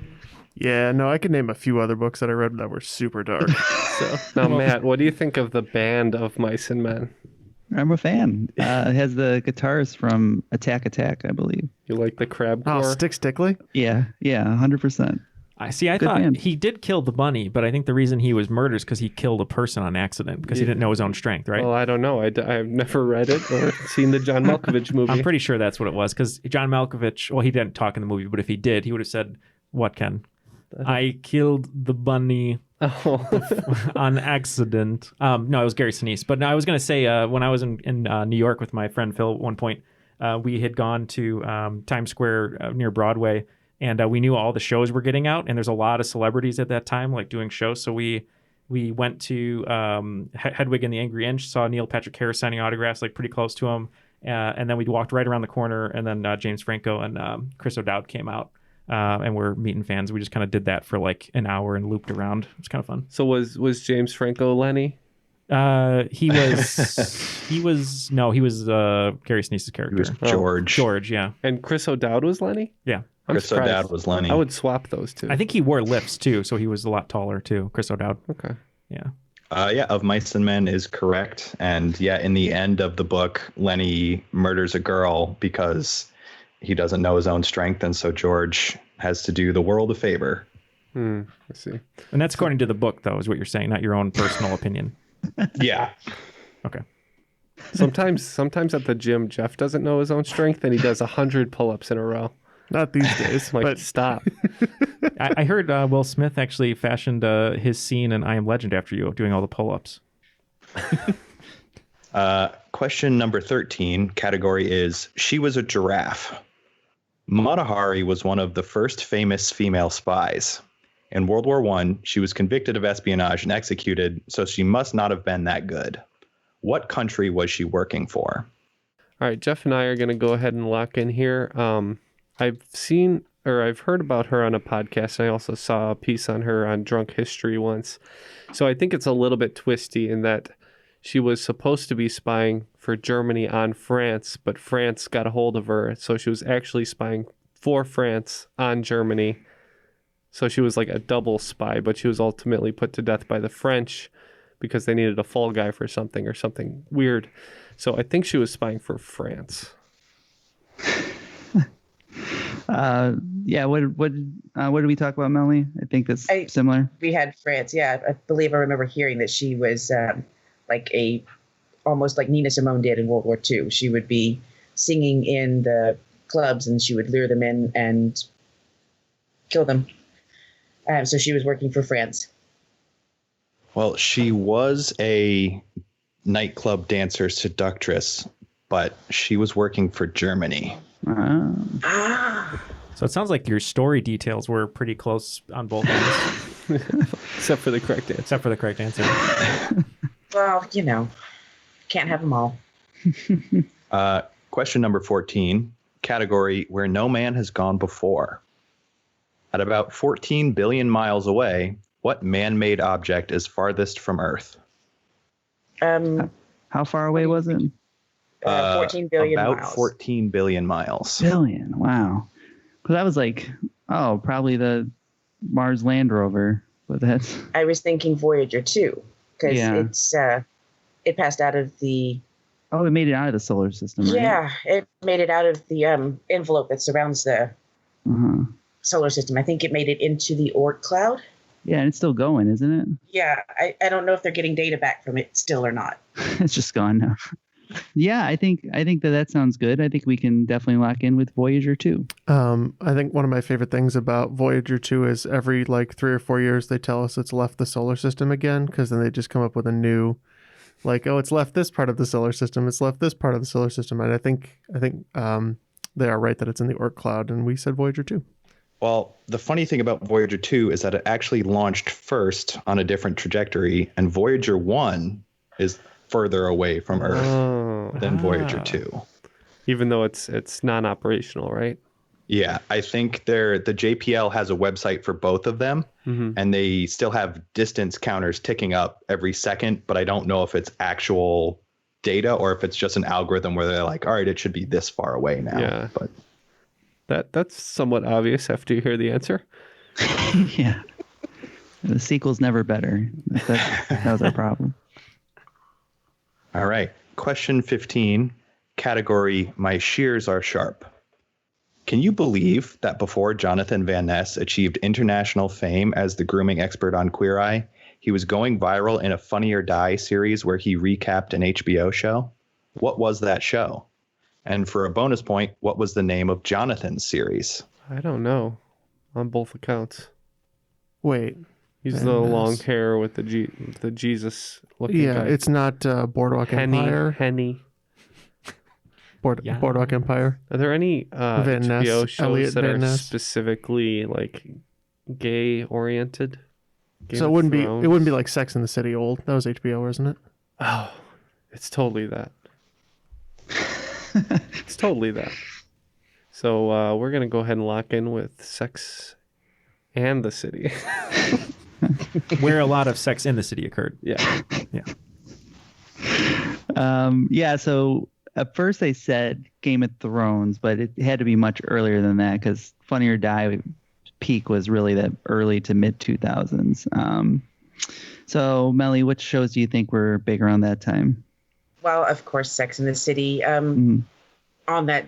Yeah, no, I could name a few other books that I read that were super dark. So now, Matt, what do you think of the band Of Mice and Men? I'm a fan. It has the guitars from Attack, I believe. You like the crab Oh, core? Stick Stickly? Yeah, 100%. I thought band. he did kill the bunny, but I think the reason he was murdered is because he killed a person on accident because he didn't know his own strength, right? Well, I don't know. I've never read it or seen the John Malkovich movie. I'm pretty sure that's what it was because John Malkovich, well, he didn't talk in the movie, but if he did, he would have said, what, Ken? I killed the bunny on accident. No, it was Gary Sinise. But no, I was going to say, when I was in New York with my friend Phil at one point, we had gone to Times Square near Broadway, and we knew all the shows were getting out, and there's a lot of celebrities at that time, like doing shows. So we went to Hedwig and the Angry Inch, saw Neil Patrick Harris signing autographs, like pretty close to him, and then we walked right around the corner, and then James Franco and Chris O'Dowd came out. And we're meeting fans. We just kind of did that for like an hour and looped around. It was kind of fun. So was James Franco Lenny? He was Gary Sinise's character. He was George. George, yeah. And Chris O'Dowd was Lenny? Yeah. Chris O'Dowd was Lenny. I would swap those two. I think he wore lifts too, so he was a lot taller too. Chris O'Dowd. Okay. Yeah. Of Mice and Men is correct. And yeah, in the end of the book, Lenny murders a girl because he doesn't know his own strength, and so George has to do the world a favor. I see. And that's according to the book, though, is what you're saying, not your own personal opinion. Yeah. Okay. Sometimes at the gym, Jeff doesn't know his own strength, and he does 100 pull-ups in a row. Not these days. Like, but stop. I heard Will Smith actually fashioned his scene in I Am Legend after you, doing all the pull-ups. Question number 13, category is, she was a giraffe. Mata Hari was one of the first famous female spies. In World War I, she was convicted of espionage and executed, so she must not have been that good. What country was she working for? All right, Jeff and I are going to go ahead and lock in here. I've heard about her on a podcast. I also saw a piece on her on Drunk History once. So I think it's a little bit twisty in that she was supposed to be spying for Germany on France, but France got a hold of her. So she was actually spying for France on Germany. So she was like a double spy, but she was ultimately put to death by the French because they needed a fall guy for something or something weird. So I think she was spying for France. What did we talk about, Melanie? I think that's similar. We had France. Yeah, I believe I remember hearing that she was almost like Nina Simone did in World War II. She would be singing in the clubs and she would lure them in and kill them. So she was working for France. Well, she was a nightclub dancer seductress, but she was working for Germany. So it sounds like your story details were pretty close on both ends. Except for the correct answer. Except for the correct answer. Well, can't have them all. Question number 14, category where no man has gone before. At about 14 billion miles away, what man-made object is farthest from Earth? How far away was it? 14 billion about miles. 14 billion miles. Billion. Wow. Because I was like, probably the Mars Land Rover. But that's. I was thinking Voyager 2 because it passed out of the. Oh, it made it out of the solar system, right? Yeah, it made it out of the envelope that surrounds the solar system. I think it made it into the Oort cloud. Yeah, and it's still going, isn't it? Yeah, I don't know if they're getting data back from it still or not. It's just gone now. Yeah, I think that sounds good. I think we can definitely lock in with Voyager 2. I think one of my favorite things about Voyager 2 is every 3 or 4 years they tell us it's left the solar system again, because then they just come up with a new, it's left this part of the solar system, it's left this part of the solar system, and I think they are right that it's in the Oort cloud, and we said Voyager 2. Well, the funny thing about Voyager 2 is that it actually launched first on a different trajectory, and Voyager 1 is further away from Earth than Voyager 2. Even though it's non-operational, right? Yeah, I think the JPL has a website for both of them, and they still have distance counters ticking up every second, but I don't know if it's actual data or if it's just an algorithm where they're like, all right, it should be this far away now. Yeah. But that's somewhat obvious after you hear the answer. Yeah. The sequel's never better. That was our problem. All right. Question 15, category My Shears Are Sharp. Can you believe that before Jonathan Van Ness achieved international fame as the grooming expert on Queer Eye, he was going viral in a Funny or Die series where he recapped an HBO show? What was that show? And for a bonus point, what was the name of Jonathan's series? I don't know. On both accounts. Wait. He's the long hair with the Jesus looking guy. It's not Boardwalk Empire. Henny. Boardwalk Empire. Are there any Van Ness, HBO shows Elliot that Van are Ness. specifically gay oriented? So it wouldn't be like Sex in the City old. That was HBO, wasn't it? Oh, it's totally that. It's totally that. So we're gonna go ahead and lock in with Sex and the City. Where a lot of Sex in the City occurred. Yeah. Yeah. So at first they said Game of Thrones, but it had to be much earlier than that because Funny or Die peak was really that early to mid 2000s. So Melly, which shows do you think were big around that time? Well, of course, Sex in the City. On that,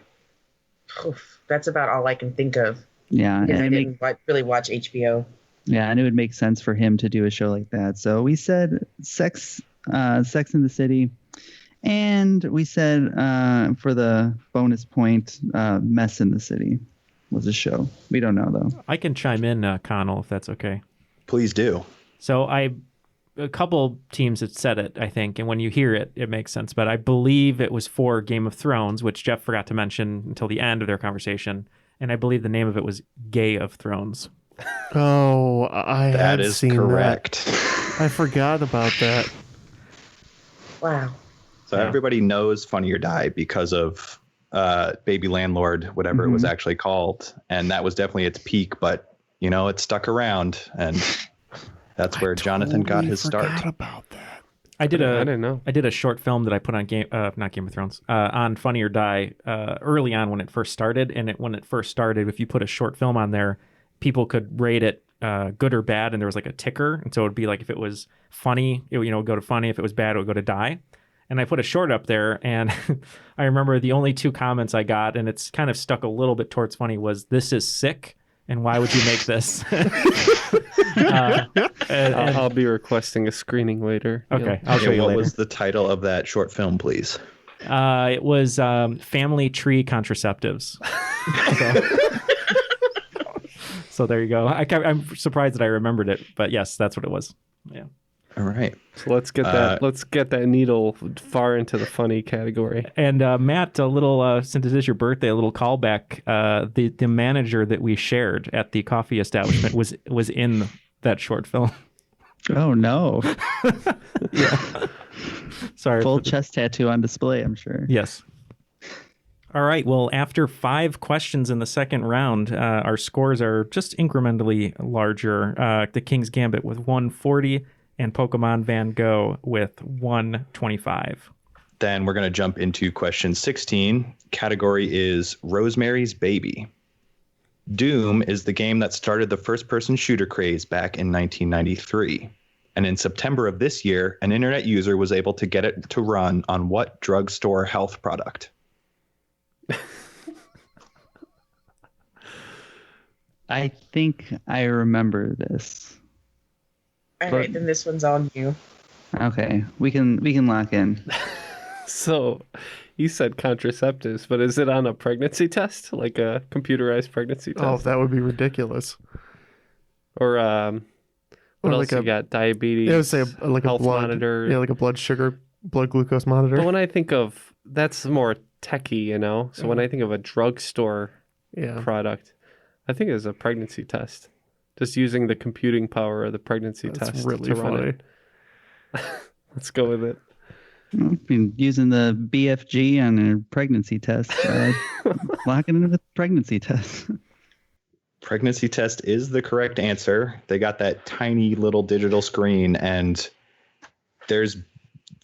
that's about all I can think of. Yeah, and I didn't really watch HBO. Yeah, and it would make sense for him to do a show like that. So we said Sex in the City, and we said for the bonus point, Mess in the City was a show. We don't know though. I can chime in, Connal, if that's okay. Please do. So a couple teams had said it, I think, and when you hear it, it makes sense. But I believe it was for Game of Thrones, which Jeff forgot to mention until the end of their conversation. And I believe the name of it was Gay of Thrones. Oh, That is correct. I forgot about that. Wow. So everybody knows Funny or Die because of Baby Landlord, whatever it was actually called. And that was definitely its peak, but, it stuck around. And that's where Jonathan got his start. I forgot about that. I didn't know. I did a short film that I put on not Game of Thrones, on Funny or Die early on when it first started. And when it first started, if you put a short film on there, people could rate it good or bad, and there was like a ticker. And so it would be like if it was funny, it would go to funny. If it was bad, it would go to die. And I put a short up there, and I remember the only 2 comments I got, and it's kind of stuck a little bit towards funny, was "This is sick," and "Why would you make this?" I'll be requesting a screening later. Okay, I'll show you what later. was the title of that short film, please? It was Family Tree Contraceptives. So there you go. I'm surprised that I remembered it, but yes, that's what it was. Yeah. All right. So let's get that. Let's get that needle far into the funny category. And Matt, a little since it is your birthday, a little callback. The manager that we shared at the coffee establishment was in that short film. Oh no! Yeah. Sorry. Full chest tattoo on display, I'm sure. Yes. All right. Well, after 5 questions in the second round, our scores are just incrementally larger. The King's Gambit with 140 and Pokemon Van Gogh with 125. Then we're going to jump into question 16. Category is Rosemary's Baby. Doom is the game that started the first-person shooter craze back in 1993. And in September of this year, an internet user was able to get it to run on what drugstore health product? I think I remember this. All right, then this one's on you. Okay, we can lock in. So, you said contraceptives, but is it on a pregnancy test, like a computerized pregnancy test? Oh, that would be ridiculous. Or what else you got? Diabetes. Yeah, I would say like a health blood monitor. Yeah, like a blood glucose monitor. But when I think of that's more techie, you know. So when I think of a drugstore product, I think it's a pregnancy test. Just using the computing power of the pregnancy test really to run funny. it. Let's go with it. I've been using the BFG on a pregnancy test. Locking in with pregnancy test. Pregnancy test is the correct answer. They got that tiny little digital screen, and there's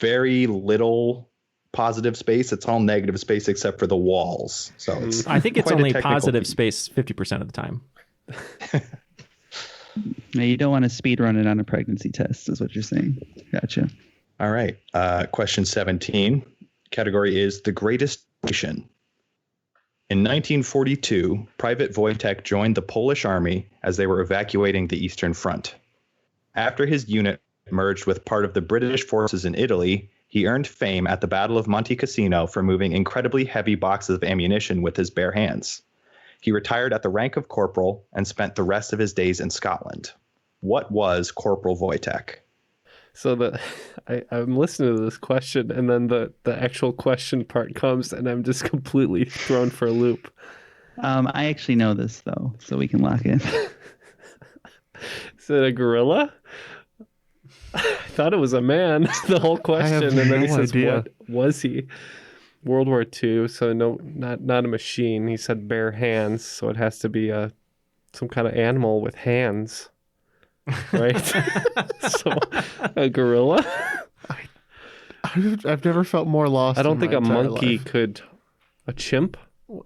very little positive space. It's all negative space except for the walls. So it's I think it's quite a only technical positive feat. space 50% of the time. Now, you don't want to speed run it on a pregnancy test, is what you're saying. Gotcha. All right. Question 17. Category is the greatest nation. In 1942, Private Wojtek joined the Polish army as they were evacuating the Eastern Front. After his unit merged with part of the British forces in Italy, he earned fame at the Battle of Monte Cassino for moving incredibly heavy boxes of ammunition with his bare hands. He retired at the rank of corporal and spent the rest of his days in Scotland. What was Corporal Wojtek? So I'm listening to this question, and then the actual question part comes, and I'm just completely thrown for a loop. I actually know this, though, so we can lock in. Is it a gorilla? I thought it was a man, the whole question, and then he says, what was he? World War II, so no, not a machine. He said bare hands, so it has to be some kind of animal with hands, right? So a gorilla. I've never felt more lost. I don't in think my a entire monkey life. could. A chimp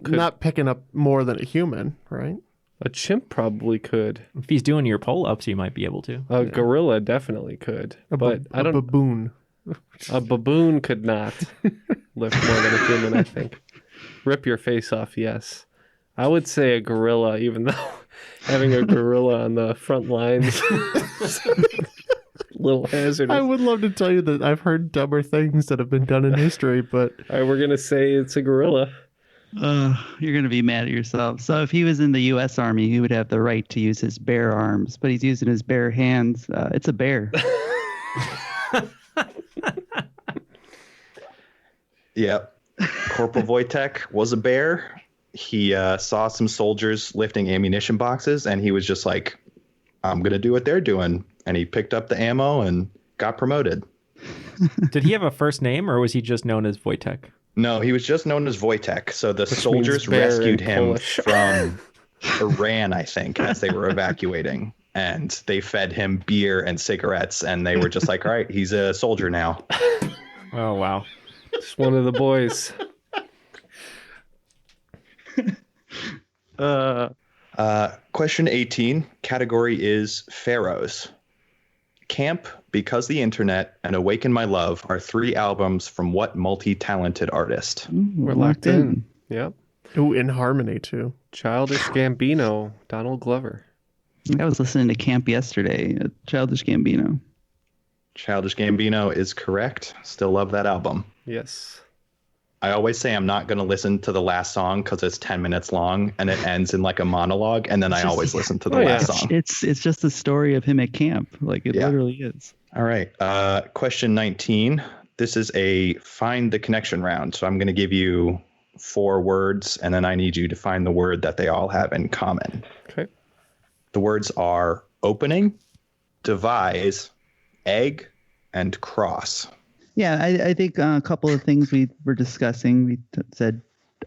could. Not picking up more than a human, right? A chimp probably could. If he's doing your pull-ups, you might be able to. A gorilla definitely could, but I don't. A baboon. A baboon could not lift more than a human, I think. Rip your face off, yes. I would say a gorilla, even though having a gorilla on the front lines is a little hazardous. I would love to tell you that I've heard dumber things that have been done in history, but... All right, we're going to say it's a gorilla. You're going to be mad at yourself. So if he was in the U.S. Army, he would have the right to use his bare arms, but he's using his bare hands. It's a bear. Yep. Corporal Wojtek was a bear. He saw some soldiers lifting ammunition boxes, and he was just like, I'm going to do what they're doing. And he picked up the ammo and got promoted. Did he have a first name, or was he just known as Wojtek? No, he was just known as Wojtek. So the Which soldiers means bear rescued in him Polish. from Iran, I think, as they were evacuating. And they fed him beer and cigarettes, and they were just like, all right, he's a soldier now. Oh, wow. Just one of the boys. Question 18, category is pharaohs. Camp, Because the Internet, and Awaken My Love are 3 albums from what multi-talented artist? We're locked in. Yep. Ooh, in harmony, too. Childish Gambino, Donald Glover. I was listening to Camp yesterday, Childish Gambino. Childish Gambino is correct. Still love that album. Yes. I always say I'm not going to listen to the last song because it's 10 minutes long and it ends in like a monologue. And then I always listen to the last song. It's just the story of him at camp. Like it literally is. All right. Question 19. This is a find the connection round. So I'm going to give you 4 words, and then I need you to find the word that they all have in common. Okay. The words are opening, devise, egg, and cross. Yeah, I think a couple of things we were discussing.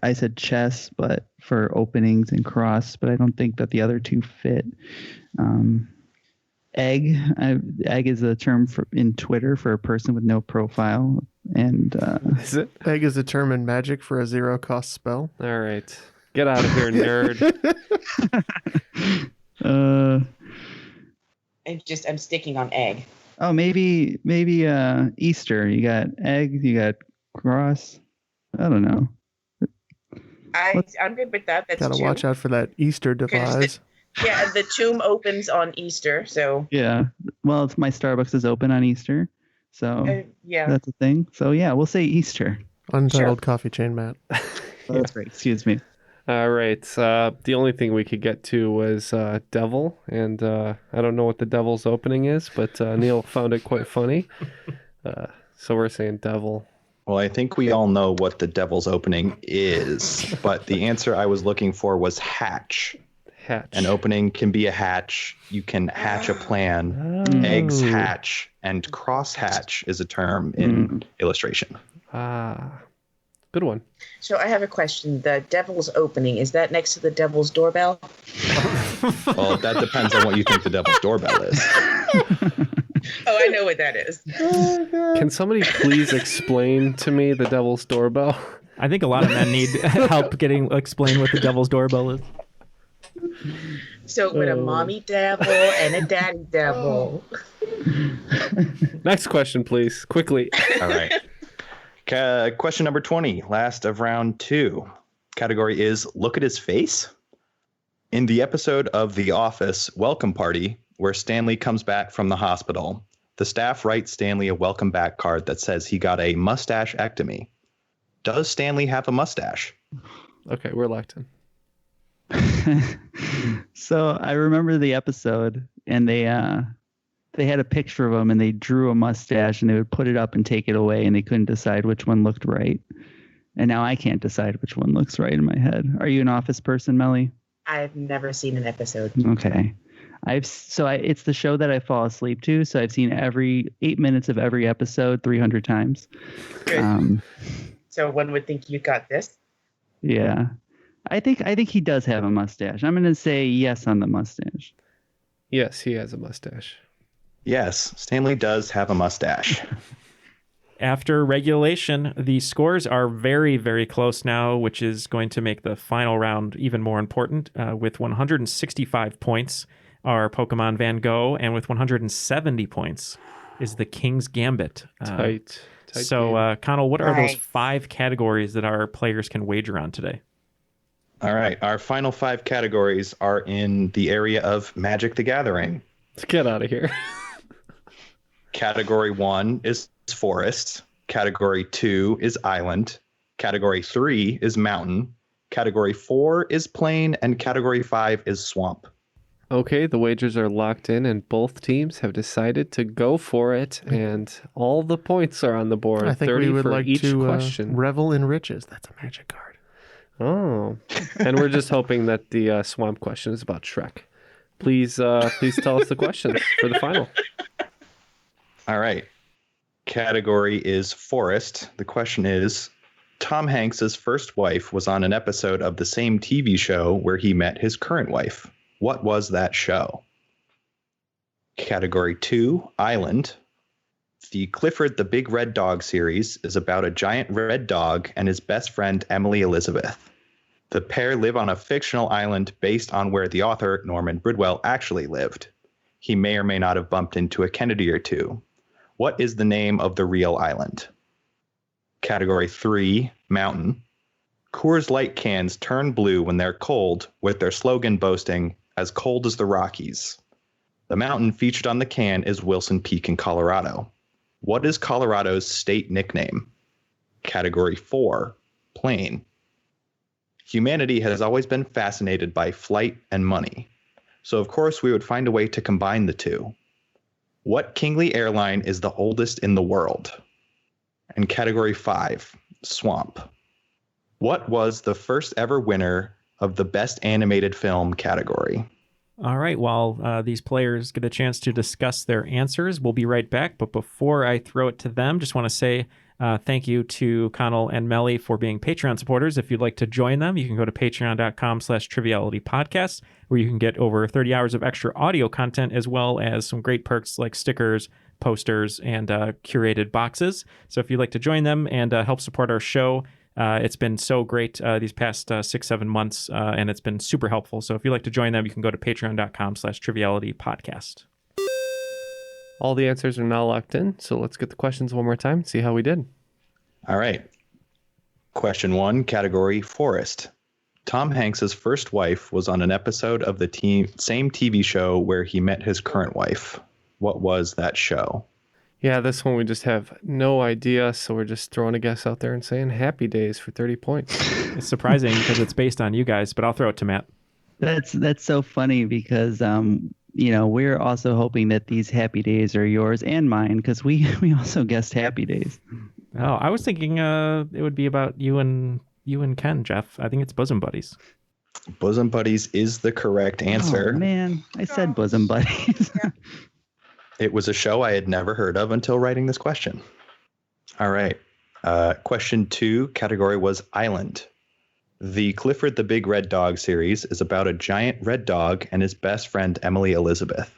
I said chess, but for openings and cross, but I don't think that the other two fit. Egg. Egg is a term in Twitter for a person with no profile. And is it? Egg is a term in Magic for a 0-cost spell. All right. Get out of here, nerd. I'm sticking on egg. Oh, maybe Easter. You got egg, you got cross. I don't know. I'm good with that. That's Gotta watch out for that Easter devise. The tomb opens on Easter, so yeah. Well, my Starbucks is open on Easter, so that's a thing. So yeah, we'll say Easter. Untitled coffee chain, Matt. That's right. Excuse me. All right. The only thing we could get to was devil, and I don't know what the devil's opening is, but Neal found it quite funny. So we're saying devil. Well, I think we all know what the devil's opening is, but the answer I was looking for was hatch. Hatch. An opening can be a hatch. You can hatch a plan. Eggs hatch, and cross hatch is a term in illustration. Good one. So I have a question. The devil's opening, is that next to the devil's doorbell? Well, that depends on what you think the devil's doorbell is. Oh, I know what that is. Can somebody please explain to me the devil's doorbell? I think a lot of men need help explain what the devil's doorbell is. So with a mommy devil and a daddy devil. Next question, please. Quickly. All right. Question number 20, last of round 2. Category is look at his face. In the episode of The Office Welcome Party, where Stanley comes back from the hospital, the staff writes Stanley a welcome back card that says he got a mustache-ectomy. Does Stanley have a mustache? Okay, we're locked in. So I remember the episode, and they had a picture of him, and they drew a mustache, and they would put it up and take it away, and they couldn't decide which one looked right. And now I can't decide which one looks right in my head. Are you an Office person, Melly? I've never seen an episode. Okay. It's the show that I fall asleep to, so I've seen every 8 minutes of every episode 300 times. Good. So one would think you got this. Yeah. I think he does have a mustache. I'm going to say yes on the mustache. Yes, he has a mustache. Yes, Stanley does have a mustache. After regulation, the scores are very, very close now, which is going to make the final round even more important. With 165 points are Pokemon Van Gogh, and with 170 points is the King's Gambit. Tight. So, Connal, what are those 5 categories that our players can wager on today? All right. Our final 5 categories are in the area of Magic the Gathering. Let's get out of here. Category 1 is forest. Category 2 is island. Category 3 is mountain. Category 4 is plain. And category 5 is swamp. Okay, the wagers are locked in, and both teams have decided to go for it, and all the points are on the board. I think 30 we would for like each to question. revel in riches. That's a magic card. Oh, and we're just hoping that the swamp question is about Shrek. Please tell us the questions for the final. All right. Category is forest. The question is, Tom Hanks's first wife was on an episode of the same TV show where he met his current wife. What was that show? Category 2, island. The Clifford the Big Red Dog series is about a giant red dog and his best friend, Emily Elizabeth. The pair live on a fictional island based on where the author, Norman Bridwell, actually lived. He may or may not have bumped into a Kennedy or two. What is the name of the real island? Category 3, mountain. Coors Light cans turn blue when they're cold, with their slogan boasting, "As cold as the Rockies." The mountain featured on the can is Wilson Peak in Colorado. What is Colorado's state nickname? Category 4, plain. Humanity has always been fascinated by flight and money. So of course we would find a way to combine the two. What kingly airline is the oldest in the world? And category 5, swamp. What was the first ever winner of the best animated film category? All right. While these players get a chance to discuss their answers, we'll be right back. But before I throw it to them, just want to say thank you to Connal and Melanie for being Patreon supporters. If you'd like to join them, you can go to patreon.com/trivialitypodcast, where you can get over 30 hours of extra audio content, as well as some great perks like stickers, posters, and curated boxes. So if you'd like to join them and help support our show, it's been so great these past 6-7 months, and it's been super helpful. So if you'd like to join them, you can go to patreon.com/trivialitypodcast. All the answers are now locked in, so let's get the questions one more time, see how we did. All right. Question 1, category forest. Tom Hanks's first wife was on an episode of the same TV show where he met his current wife. What was that show? Yeah, this one we just have no idea, so we're just throwing a guess out there and saying Happy Days for 30 points. It's surprising because it's based on you guys, but I'll throw it to Matt. That's so funny because we're also hoping that these Happy Days are yours and mine because we also guessed Happy Days. Oh, I was thinking it would be about you and Ken, Jeff. I think it's Bosom Buddies. Bosom Buddies is the correct answer. Oh, man, I said Bosom Buddies. It was a show I had never heard of until writing this question. All right. Question 2, category was island. The Clifford the Big Red Dog series is about a giant red dog and his best friend, Emily Elizabeth.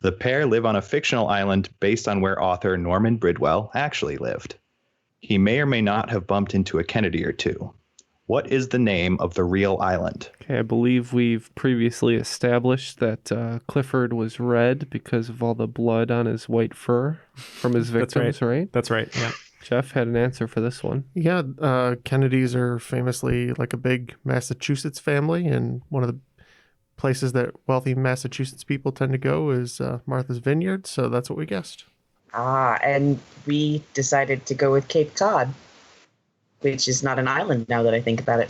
The pair live on a fictional island based on where author Norman Bridwell actually lived. He may or may not have bumped into a Kennedy or two. What is the name of the real island? Okay, I believe we've previously established that Clifford was red because of all the blood on his white fur from his victims, right? That's right, yeah. Jeff had an answer for this one. Yeah, Kennedys are famously like a big Massachusetts family, and one of the places that wealthy Massachusetts people tend to go is Martha's Vineyard, so that's what we guessed. And we decided to go with Cape Cod, which is not an island now that I think about it.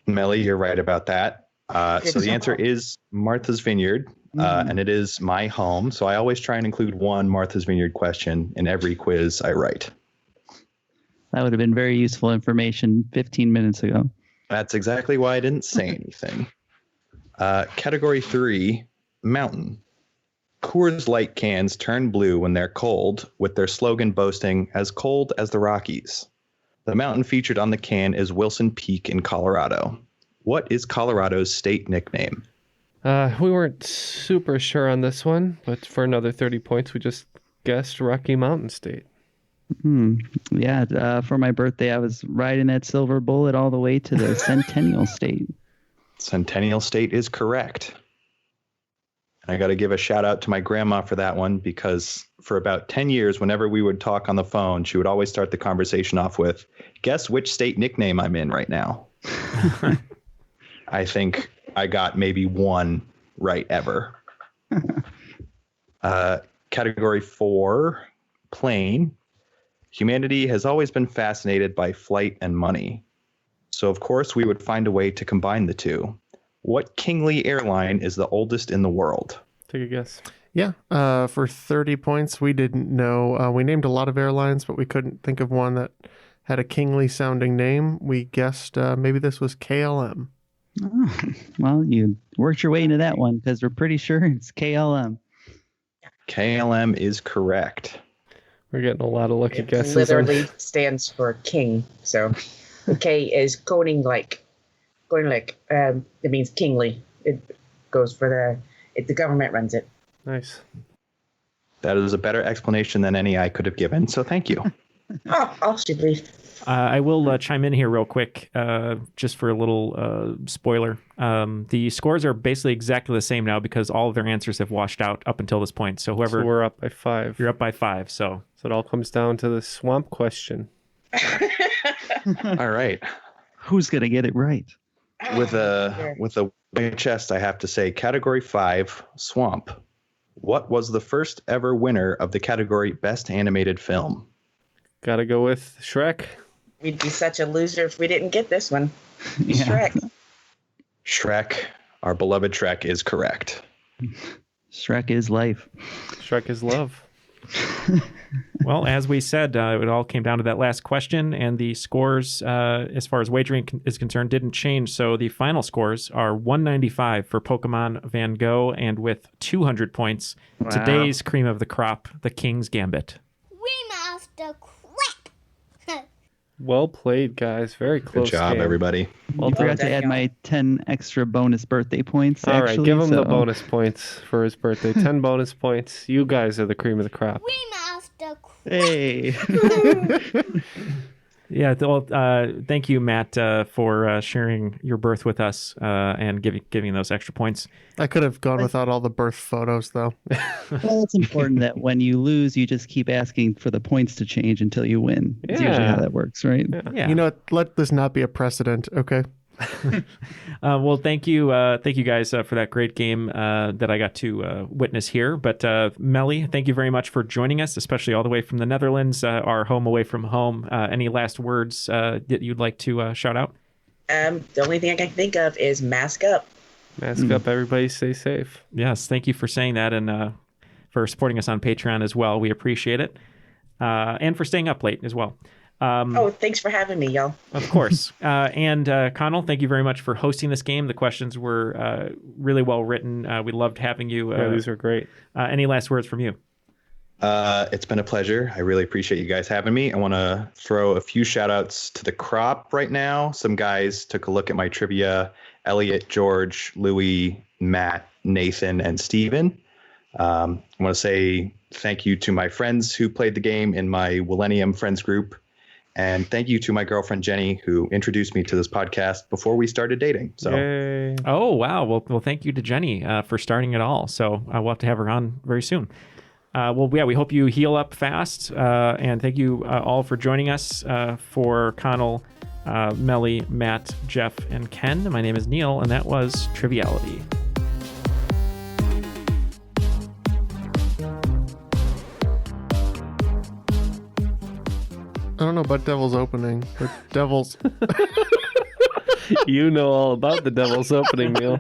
Melly, you're right about that. So the answer is Martha's Vineyard, and it is my home. So I always try and include one Martha's Vineyard question in every quiz I write. That would have been very useful information 15 minutes ago. That's exactly why I didn't say anything. Category 3, mountain. Coors Light cans turn blue when they're cold, with their slogan boasting, "As cold as the Rockies." The mountain featured on the can is Wilson Peak in Colorado. What is Colorado's state nickname? We weren't super sure on this one, but for another 30 points, we just guessed Rocky Mountain State. Yeah, for my birthday, I was riding that silver bullet all the way to the Centennial State. Centennial State is correct. I got to give a shout out to my grandma for that one, because for about 10 years, whenever we would talk on the phone, she would always start the conversation off with, "Guess which state nickname I'm in right now." I think I got maybe one right ever. Category 4, plane. Humanity has always been fascinated by flight and money. So, of course, we would find a way to combine the two. What kingly airline is the oldest in the world? Take a guess. Yeah, for 30 points, we didn't know. We named a lot of airlines, but we couldn't think of one that had a kingly sounding name. We guessed maybe this was KLM. Oh, well, you worked your way into that one because we're pretty sure it's KLM. KLM is correct. We're getting a lot of lucky guesses. Literally stands for king. So the K is Koninglike. It means kingly. It goes for the government runs it. Nice. That is a better explanation than any I could have given, so thank you. I'll be. I will chime in here real quick, just for a little spoiler. The scores are basically exactly the same now because all of their answers have washed out up until this point. So whoever... So we're up by 5. You're up by 5, so... So it all comes down to the swamp question. All right. Who's going to get it right? With a white chest, I have to say, category 5, swamp. What was the first ever winner of the category Best Animated Film? Gotta go with Shrek. We'd be such a loser if we didn't get this one. Yeah. Shrek. Shrek, our beloved Shrek, is correct. Shrek is life. Shrek is love. Well, as we said, it all came down to that last question, and the scores, as far as wagering is concerned, didn't change. So the final scores are 195 for Pokemon Van Gogh, and with 200 points, today's cream of the crop, the King's Gambit. Remaster crap. Well played, guys. Very close. Good job, game. everybody. Well, I forgot to add my 10 extra bonus birthday points. All right, actually, give him the so- bonus points for his birthday. 10 bonus points. You guys are the cream of the crop. Remaster crap. Hey. Yeah, well, thank you, Matt, for sharing your birth with us and giving those extra points. I could have gone without all the birth photos, though. Well, it's important that when you lose, you just keep asking for the points to change until you win. That's usually how that works, right? Yeah. You know what? Let this not be a precedent, okay? Well, thank you guys for that great game that I got to witness here. But Melly, thank you very much for joining us, especially all the way from the Netherlands, our home away from home. Any last words that you'd like to shout out? The only thing I can think of is mask up. Mask up, everybody stay safe. Yes, thank you for saying that and for supporting us on Patreon as well. We appreciate it. And for staying up late as well. Thanks for having me, y'all. Of course. And Connal, thank you very much for hosting this game. The questions were really well written. We loved having you. Yeah, these are great. Any last words from you? It's been a pleasure. I really appreciate you guys having me. I want to throw a few shout outs to the crop right now. Some guys took a look at my trivia. Elliot, George, Louis, Matt, Nathan, and Steven. I want to say thank you to my friends who played the game in my Millennium Friends group. And thank you to my girlfriend, Jenny, who introduced me to this podcast before we started dating. So, Yay. Oh, wow. Well, thank you to Jenny for starting it all. So we'll have to have her on very soon. We hope you heal up fast. And thank you all for joining us for Connal, Melly, Matt, Jeff, and Ken. My name is Neal, and that was Triviality. I don't know about Devil's Opening, but Devil's... You know all about the Devil's Opening, Neal.